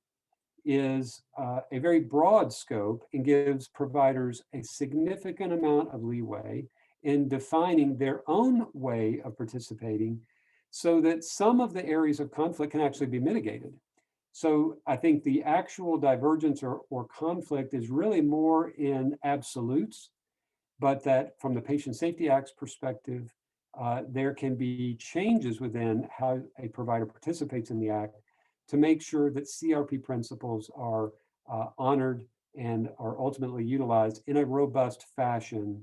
[SPEAKER 2] is a very broad scope and gives providers a significant amount of leeway in defining their own way of participating so that some of the areas of conflict can actually be mitigated. So I think the actual divergence or conflict is really more in absolutes, but that from the Patient Safety Act's perspective, there can be changes within how a provider participates in the act to make sure that CRP principles are honored and are ultimately utilized in a robust fashion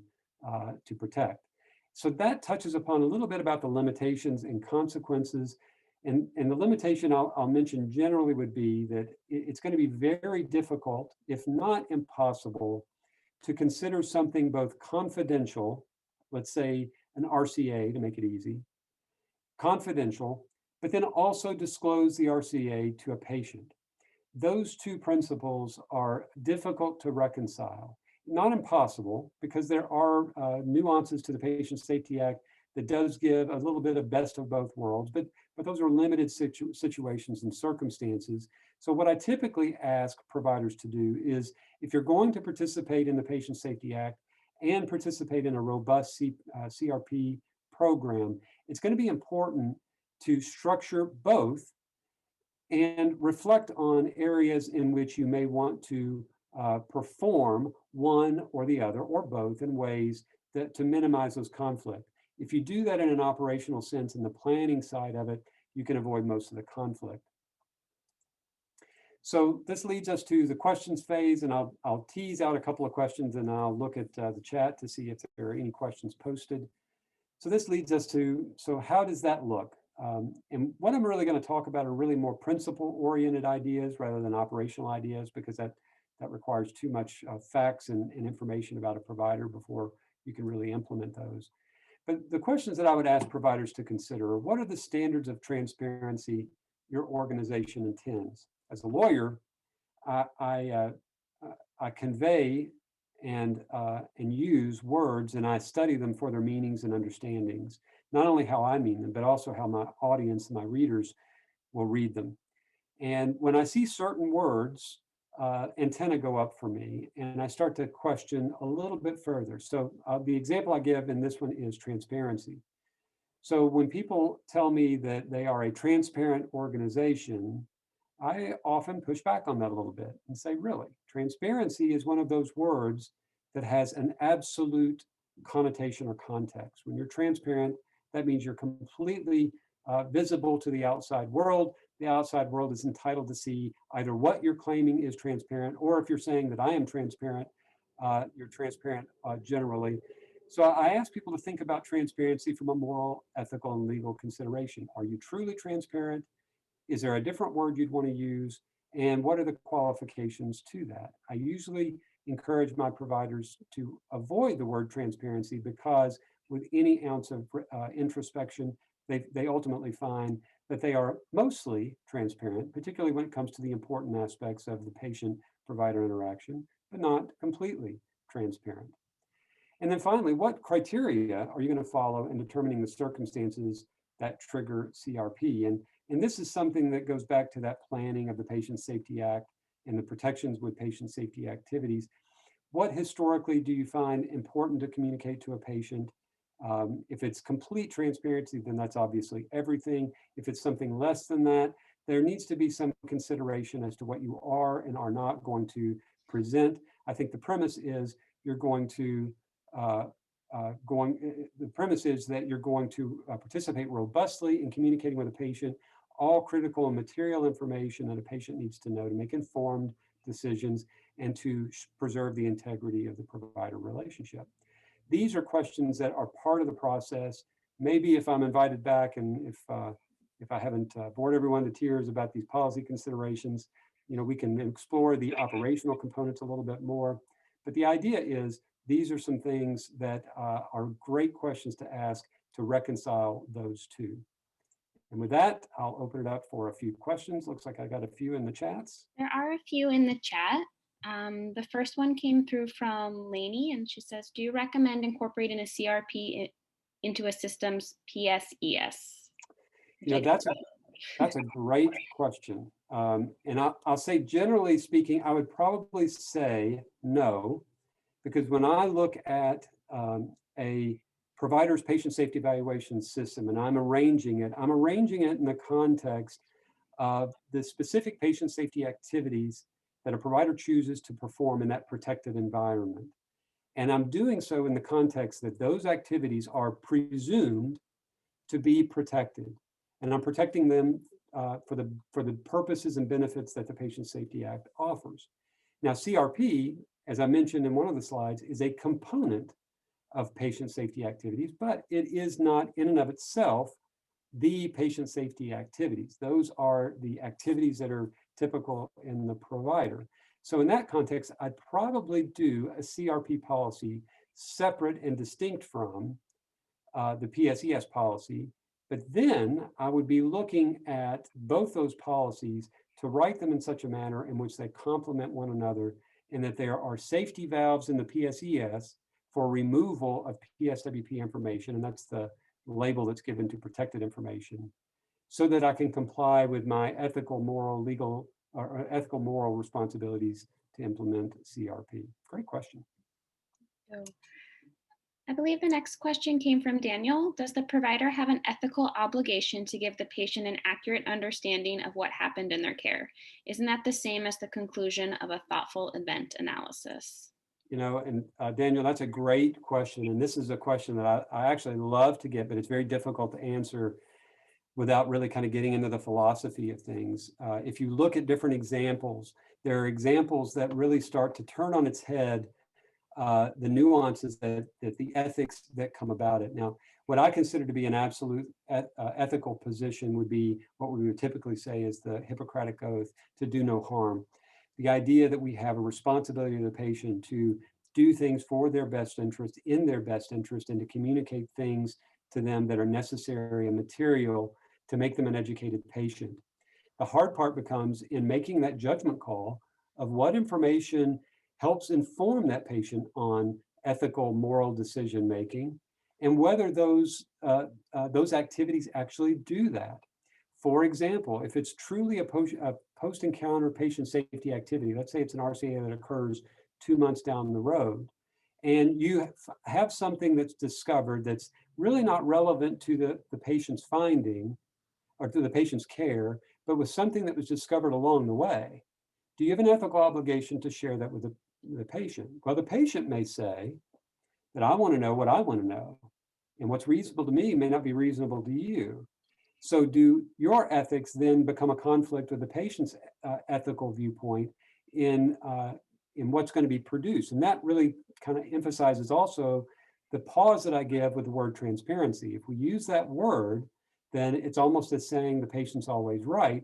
[SPEAKER 2] to protect. So that touches upon a little bit about the limitations and consequences. And the limitation I'll mention generally would be that it's going to be very difficult, if not impossible, to consider something both confidential, let's say an RCA to make it easy, confidential, but then also disclose the RCA to a patient. Those two principles are difficult to reconcile. Not impossible, because there are nuances to the Patient Safety Act that does give a little bit of best of both worlds, but those are limited situations and circumstances. So what I typically ask providers to do is, if you're going to participate in the Patient Safety Act and participate in a robust CRP program, it's going to be important to structure both and reflect on areas in which you may want to perform one or the other or both in ways that to minimize those conflicts. If you do that in an operational sense in the planning side of it, you can avoid most of the conflict. So this leads us to the questions phase, and I'll tease out a couple of questions and I'll look at the chat to see if there are any questions posted. So this leads us to, so how does that look? And what I'm really going to talk about are really more principle-oriented ideas rather than operational ideas, because that requires too much facts and information about a provider before you can really implement those. But the questions that I would ask providers to consider are, what are the standards of transparency your organization intends? As a lawyer, I convey and use words, and I study them for their meanings and understandings, not only how I mean them, but also how my audience, my readers, will read them. And when I see certain words, antenna go up for me, and I start to question a little bit further. So the example I give in this one is transparency. So when people tell me that they are a transparent organization, I often push back on that a little bit and say, really, transparency is one of those words that has an absolute connotation or context. When you're transparent, that means you're completely visible to the outside world, the outside world is entitled to see either what you're claiming is transparent, or if you're saying that I am transparent, you're transparent generally. So I ask people to think about transparency from a moral, ethical, and legal consideration. Are you truly transparent? Is there a different word you'd want to use? And what are the qualifications to that? I usually encourage my providers to avoid the word transparency, because with any ounce of introspection, they ultimately find that they are mostly transparent, particularly when it comes to the important aspects of the patient-provider interaction, but not completely transparent. And then finally, what criteria are you going to follow in determining the circumstances that trigger CRP? And this is something that goes back to that planning of the Patient Safety Act and the protections with patient safety activities. What historically do you find important to communicate to a patient? If it's complete transparency, then that's obviously everything. If it's something less than that, there needs to be some consideration as to what you are and are not going to present. I think the premise is you're going to the premise is that you're going to participate robustly in communicating with a patient all critical and material information that a patient needs to know to make informed decisions and to preserve the integrity of the provider relationship. These are questions that are part of the process. Maybe if I'm invited back, and if I haven't bored everyone to tears about these policy considerations, we can explore the operational components a little bit more. But the idea is these are some things that are great questions to ask to reconcile those two. And with that, I'll open it up for a few questions. Looks like I got a few in the chats.
[SPEAKER 1] There are a few in the chat. The first one came through from Lainey, and she says, do you recommend incorporating a CRP into a system's PSEs?
[SPEAKER 2] That's a great question. And I'll say, generally speaking, I would probably say no, because when I look at a provider's patient safety evaluation system and I'm arranging it in the context of the specific patient safety activities that a provider chooses to perform in that protected environment. And I'm doing so in the context that those activities are presumed to be protected. And I'm protecting them for the purposes and benefits that the Patient Safety Act offers. Now, CRP, as I mentioned in one of the slides, is a component of patient safety activities, but it is not in and of itself the patient safety activities. Those are the activities that are typical in the provider. So in that context, I'd probably do a CRP policy separate and distinct from the PSES policy, but then I would be looking at both those policies to write them in such a manner in which they complement one another, and that there are safety valves in the PSES for removal of PSWP information, and that's the label that's given to protected information, so that I can comply with my ethical, moral, legal, or ethical, moral responsibilities to implement CRP. Great question.
[SPEAKER 1] So, I believe the next question came from Daniel. Does the provider have an ethical obligation to give the patient an accurate understanding of what happened in their care? Isn't that the same as the conclusion of a thoughtful event analysis?
[SPEAKER 2] And Daniel, that's a great question. And this is a question that I actually love to get, but it's very difficult to answer without really kind of getting into the philosophy of things. If you look at different examples, there are examples that really start to turn on its head the nuances that the ethics that come about it. Now, what I consider to be an absolute ethical position would be what we would typically say is the Hippocratic Oath, to do no harm. The idea that we have a responsibility to the patient to do things for their best interest, in their best interest, and to communicate things to them that are necessary and material to make them an educated patient. The hard part becomes in making that judgment call of what information helps inform that patient on ethical, moral decision making, and whether those activities actually do that. For example, if it's truly a post-encounter patient safety activity, let's say it's an RCA that occurs 2 months down the road, and you have something that's discovered that's really not relevant to the patient's finding or to the patient's care, but with something that was discovered along the way, do you have an ethical obligation to share that with the patient? Well, the patient may say that I want to know what I want to know, and what's reasonable to me may not be reasonable to you. So do your ethics then become a conflict with the patient's ethical viewpoint in what's going to be produced? And that really kind of emphasizes also the pause that I give with the word transparency. If we use that word, then it's almost as saying the patient's always right,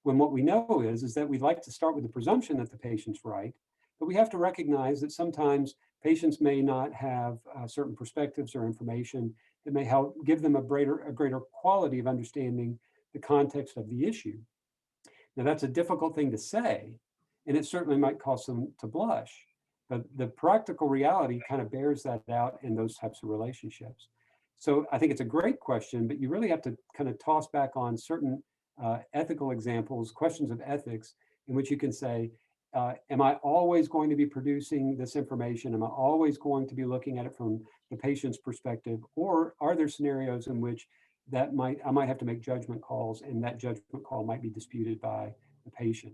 [SPEAKER 2] when what we know is that we'd like to start with the presumption that the patient's right, but we have to recognize that sometimes patients may not have certain perspectives or information that may help give them a greater quality of understanding the context of the issue. Now, that's a difficult thing to say, and it certainly might cause them to blush, but the practical reality kind of bears that out in those types of relationships. So I think it's a great question, but you really have to kind of toss back on certain ethical examples, questions of ethics, in which you can say, am I always going to be producing this information? Am I always going to be looking at it from the patient's perspective? Or are there scenarios in which I might have to make judgment calls, and that judgment call might be disputed by the patient?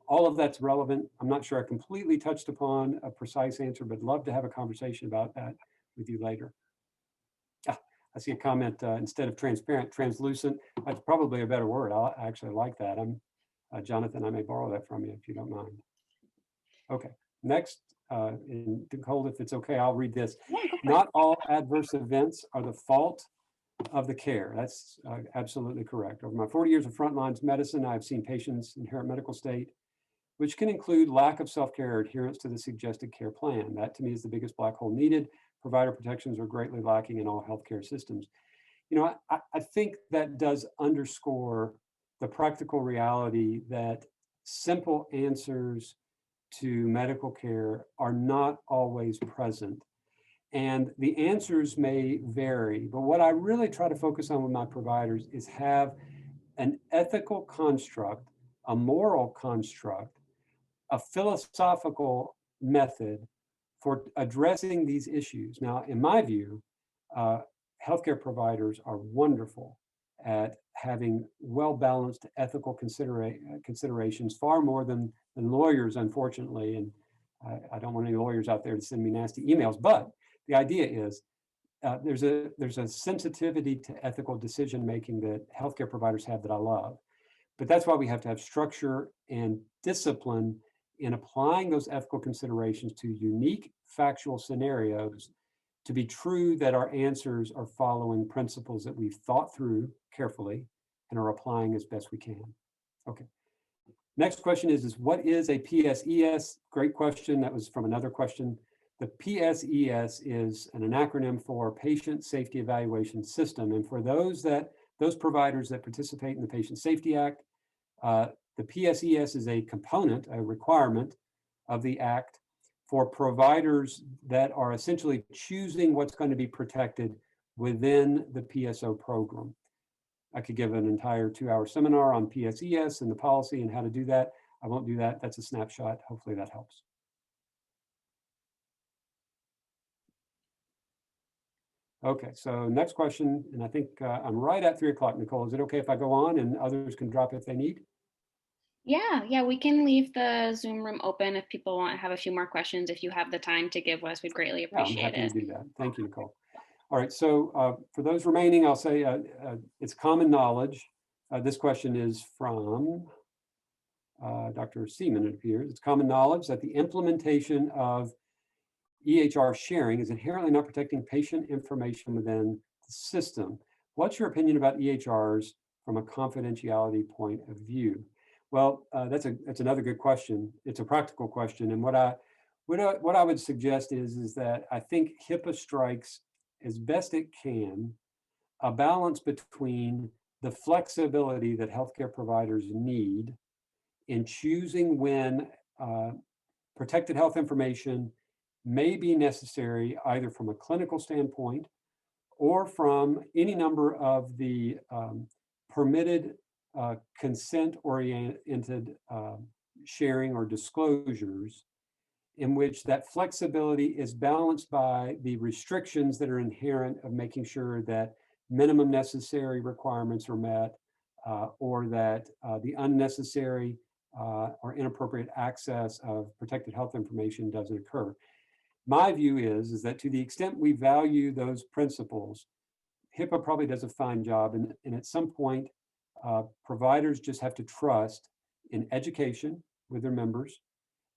[SPEAKER 2] All of that's relevant. I'm not sure I completely touched upon a precise answer, but I'd love to have a conversation about that with you later. I see a comment, instead of transparent, translucent. That's probably a better word. I actually like that. Jonathan, I may borrow that from you if you don't mind. Okay, next, and Nicole, if it's okay, I'll read this. Not all adverse events are the fault of the care. That's absolutely correct. Over my 40 years of frontlines medicine, I've seen patients' inherent medical state, which can include lack of self-care or adherence to the suggested care plan. That to me is the biggest black hole needed. Provider protections are greatly lacking in all healthcare systems. You know, I think that does underscore the practical reality that simple answers to medical care are not always present. And the answers may vary, but what I really try to focus on with my providers is have an ethical construct, a moral construct, a philosophical method for addressing these issues. Now, in my view, healthcare providers are wonderful at having well-balanced ethical considerations, far more than lawyers, unfortunately. And I don't want any lawyers out there to send me nasty emails, but the idea is there's a sensitivity to ethical decision-making that healthcare providers have that I love. But that's why we have to have structure and discipline in applying those ethical considerations to unique factual scenarios to be true that our answers are following principles that we've thought through carefully and are applying as best we can. Okay. Next question is what is a PSES? Great question. That was from another question. The PSES is an acronym for Patient Safety Evaluation System. And for those providers that participate in the Patient Safety Act, the PSES is a component, a requirement of the Act for providers that are essentially choosing what's going to be protected within the PSO program. I could give an entire 2-hour seminar on PSES and the policy and how to do that. I won't do that. That's a snapshot. Hopefully that helps. Okay, so next question, and I think I'm right at 3 o'clock, Nicole. Is it okay if I go on and others can drop if they need?
[SPEAKER 1] Yeah, we can leave the Zoom room open if people want to have a few more questions. If you have the time to give us, we'd greatly appreciate
[SPEAKER 2] I'm happy
[SPEAKER 1] it.
[SPEAKER 2] to do that. Thank you, Nicole. All right, so for those remaining, I'll say it's common knowledge. This question is from Dr. Seaman, it appears. It's common knowledge that the implementation of EHR sharing is inherently not protecting patient information within the system. What's your opinion about EHRs from a confidentiality point of view? Well, that's another good question. It's a practical question, and what I would suggest is that I think HIPAA strikes as best it can a balance between the flexibility that healthcare providers need in choosing when protected health information may be necessary either from a clinical standpoint or from any number of the permitted consent-oriented sharing or disclosures, in which that flexibility is balanced by the restrictions that are inherent of making sure that minimum necessary requirements are met, or that the unnecessary or inappropriate access of protected health information doesn't occur. My view is that to the extent we value those principles, HIPAA probably does a fine job, and at some point, providers just have to trust in education with their members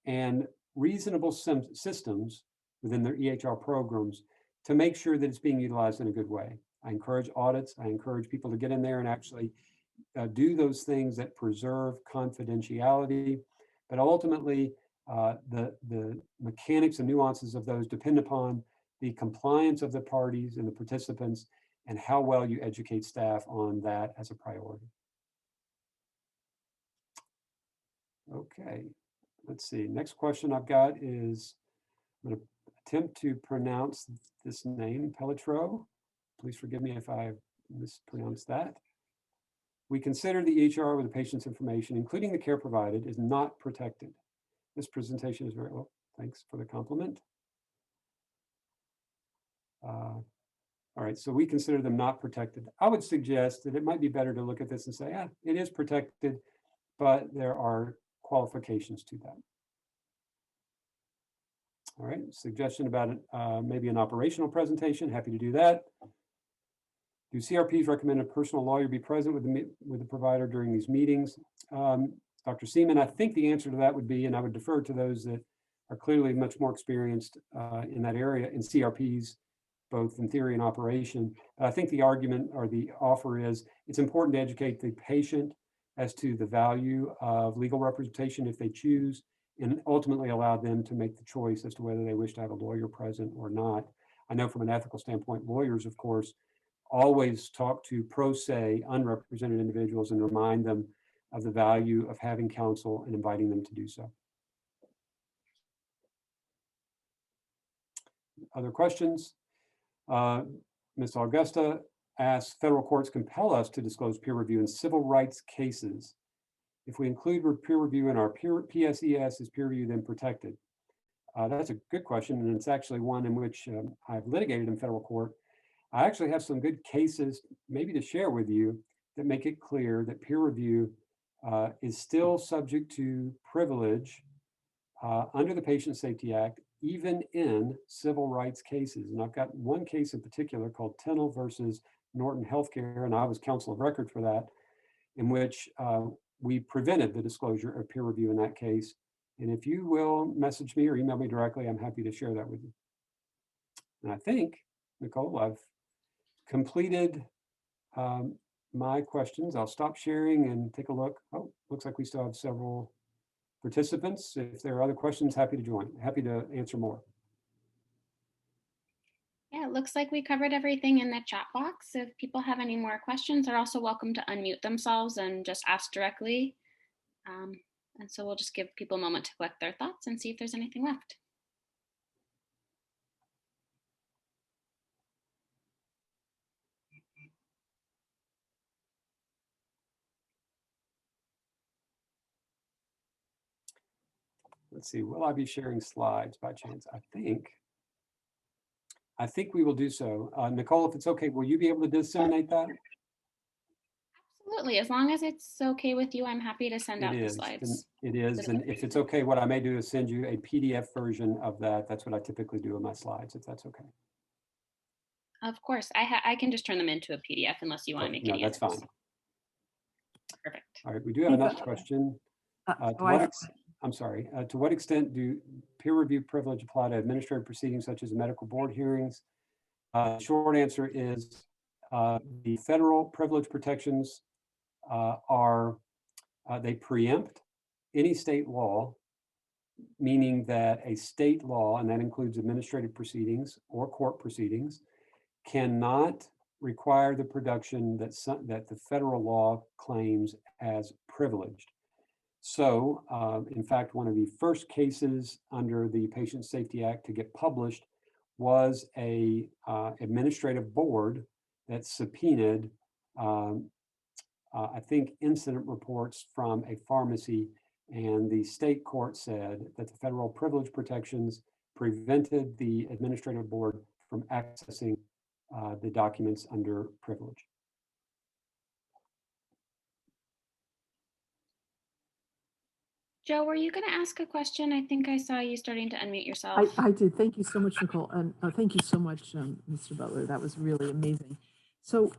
[SPEAKER 2] and reasonable systems within their EHR programs to make sure that it's being utilized in a good way. I encourage audits. I encourage people to get in there and actually do those things that preserve confidentiality. But ultimately, the mechanics and nuances of those depend upon the compliance of the parties and the participants and how well you educate staff on that as a priority. Okay, let's see. Next question I've got is, I'm going to attempt to pronounce this name, Pelletreau. Please forgive me if I mispronounce that. We consider the EHR with the patient's information, including the care provided, is not protected. This presentation is very well. Thanks for the compliment. All right, so we consider them not protected. I would suggest that it might be better to look at this and say, yeah, it is protected, but there are qualifications to that. All right, suggestion about maybe an operational presentation. Happy to do that. Do CRPs recommend a personal lawyer be present with the provider during these meetings? Dr. Seaman, I think the answer to that would be, and I would defer to those that are clearly much more experienced in that area in CRPs, both in theory and operation. I think the argument or the offer is it's important to educate the patient as to the value of legal representation if they choose, and ultimately allow them to make the choice as to whether they wish to have a lawyer present or not. I know from an ethical standpoint, lawyers, of course, always talk to pro se, unrepresented individuals and remind them of the value of having counsel and inviting them to do so. Other questions? Ms. Augusta asks, federal courts compel us to disclose peer review in civil rights cases. If we include peer review in our PSEs, is peer review then protected? That's a good question, and it's actually one in which I've litigated in federal court. I actually have some good cases maybe to share with you that make it clear that peer review is still subject to privilege under the Patient Safety Act, even in civil rights cases. And I've got one case in particular called Tennell versus Norton Healthcare, and I was counsel of record for that, in which we prevented the disclosure of peer review in that case. And if you will message me or email me directly, I'm happy to share that with you. And I think, Nicole, I've completed my questions. I'll stop sharing and take a look. Oh, looks like we still have several participants. If there are other questions, happy to join. Happy to answer more.
[SPEAKER 1] Yeah, it looks like we covered everything in the chat box. If people have any more questions, they're also welcome to unmute themselves and just ask directly. And so we'll just give people a moment to collect their thoughts and see if there's anything left.
[SPEAKER 2] Let's see, will I be sharing slides by chance? I think we will do so. Nicole, if it's okay, will you be able to disseminate that?
[SPEAKER 1] Absolutely, as long as it's okay with you, I'm happy to send out the slides.
[SPEAKER 2] It is, and if it's okay, what I may do is send you a PDF version of that. That's what I typically do with my slides, if that's okay.
[SPEAKER 1] Of course, I can just turn them into a PDF unless you want to make any
[SPEAKER 2] edits. No, that's fine.
[SPEAKER 1] Perfect.
[SPEAKER 2] All right, we do have another question. I'm sorry, to what extent do peer review privilege apply to administrative proceedings such as medical board hearings? Short answer is the federal privilege protections they preempt any state law, meaning that a state law, and that includes administrative proceedings or court proceedings, cannot require the production that the federal law claims as privileged. So, in fact, one of the first cases under the Patient Safety Act to get published was a administrative board that subpoenaed, I think, incident reports from a pharmacy, and the state court said that the federal privilege protections prevented the administrative board from accessing the documents under privilege.
[SPEAKER 1] Joe, were you going to ask a question? I think I saw you starting to unmute yourself.
[SPEAKER 3] I did. Thank you so much, Nicole. And thank you so much, Mr. Butler. That was really amazing. So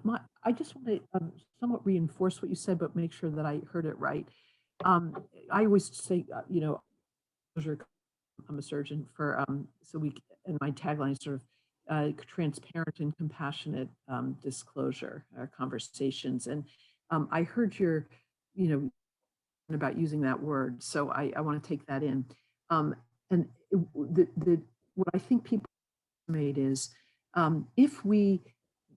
[SPEAKER 3] I just want to somewhat reinforce what you said, but make sure that I heard it right. I always say, I'm a surgeon for, and my tagline is sort of transparent and compassionate disclosure conversations. And I heard about using that word, so I want to take that in. And what I think people made is if we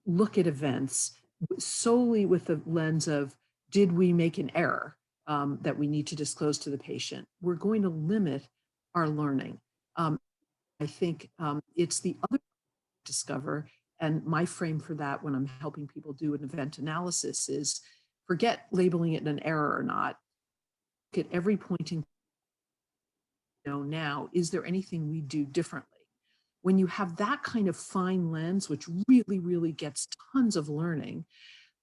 [SPEAKER 3] look at events solely with the lens of did we make an error that we need to disclose to the patient, we're going to limit our learning. I think it's the other discover, and my frame for that when I'm helping people do an event analysis is forget labeling it an error or not. Look at every point in now, is there anything we do differently? When you have that kind of fine lens, which really, really gets tons of learning,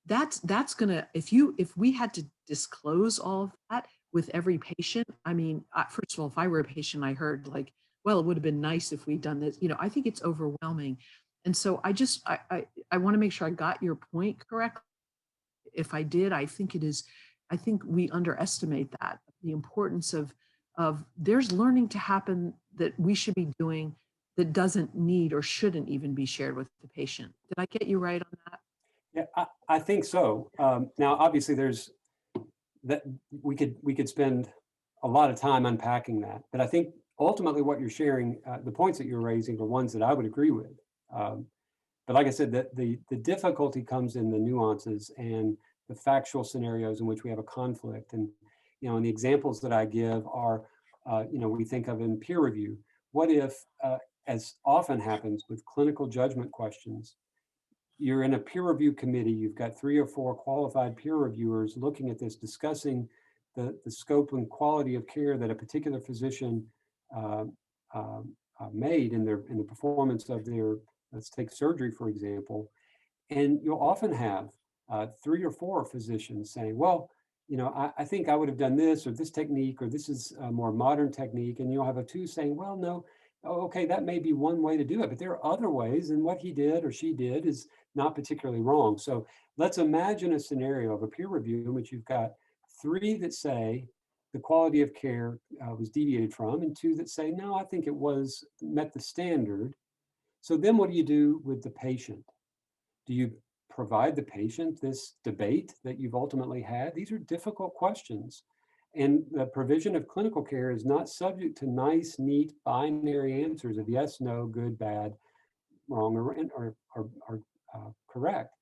[SPEAKER 3] that's gonna, if we had to disclose all of that with every patient, I mean, first of all, if I were a patient, I heard like, well, it would have been nice if we'd done this, I think it's overwhelming. And so I want to make sure I got your point correct. If I did, I think we underestimate that, the importance of there's learning to happen that we should be doing that doesn't need or shouldn't even be shared with the patient. Did I get you right on that?
[SPEAKER 2] Yeah, I think so. Now, obviously, there's that we could spend a lot of time unpacking that, but I think ultimately what you're sharing, the points that you're raising are ones that I would agree with. But like I said, the difficulty comes in the nuances and the factual scenarios in which we have a conflict. And and the examples that I give are, we think of in peer review. What if, as often happens with clinical judgment questions, you're in a peer review committee, you've got 3 or 4 qualified peer reviewers looking at this, discussing the scope and quality of care that a particular physician made in the performance of their, let's take surgery, for example. And you'll often have 3 or 4 physicians saying, well, I think I would have done this or this technique, or this is a more modern technique. And you'll have a 2 saying, well, no, okay, that may be one way to do it, but there are other ways, and what he did or she did is not particularly wrong. So let's imagine a scenario of a peer review in which you've got 3 that say the quality of care was deviated from, and 2 that say, no, I think it met the standard. So then what do you do with the patient? Do you provide the patient this debate that you've ultimately had? These are difficult questions. And the provision of clinical care is not subject to nice, neat, binary answers of yes, no, good, bad, wrong, or correct.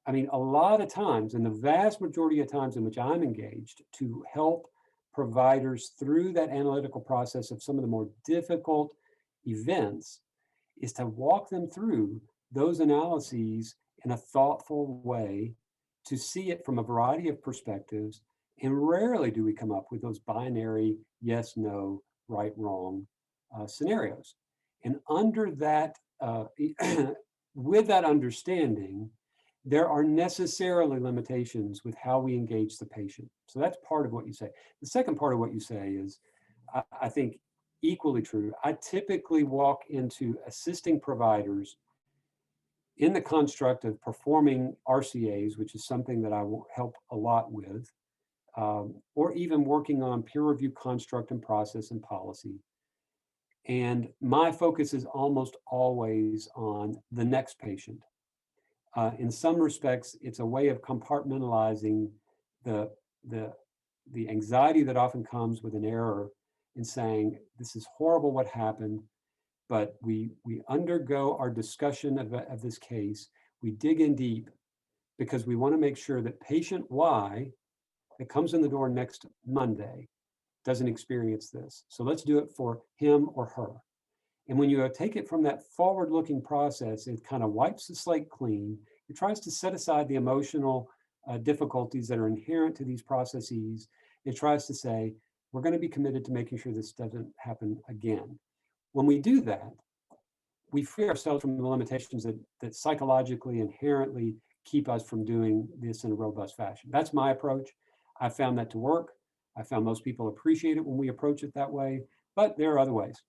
[SPEAKER 2] I mean, a lot of times, and the vast majority of times in which I'm engaged to help providers through that analytical process of some of the more difficult events, is to walk them through those analyses in a thoughtful way to see it from a variety of perspectives. And rarely do we come up with those binary yes, no, right, wrong scenarios. And under that, with that understanding, there are necessarily limitations with how we engage the patient. So that's part of what you say. The second part of what you say is, I think, equally true. I typically walk into assisting providers in the construct of performing RCAs, which is something that I will help a lot with, or even working on peer review construct and process and policy. And my focus is almost always on the next patient. In some respects, it's a way of compartmentalizing the anxiety that often comes with an error and saying, this is horrible what happened, but we undergo our discussion of this case. We dig in deep because we want to make sure that patient Y that comes in the door next Monday doesn't experience this. So let's do it for him or her. And when you take it from that forward-looking process, it kind of wipes the slate clean. It tries to set aside the emotional difficulties that are inherent to these processes. It tries to say, we're going to be committed to making sure this doesn't happen again. When we do that, we free ourselves from the limitations that psychologically inherently keep us from doing this in a robust fashion. That's my approach. I found that to work. I found most people appreciate it when we approach it that way, but there are other ways.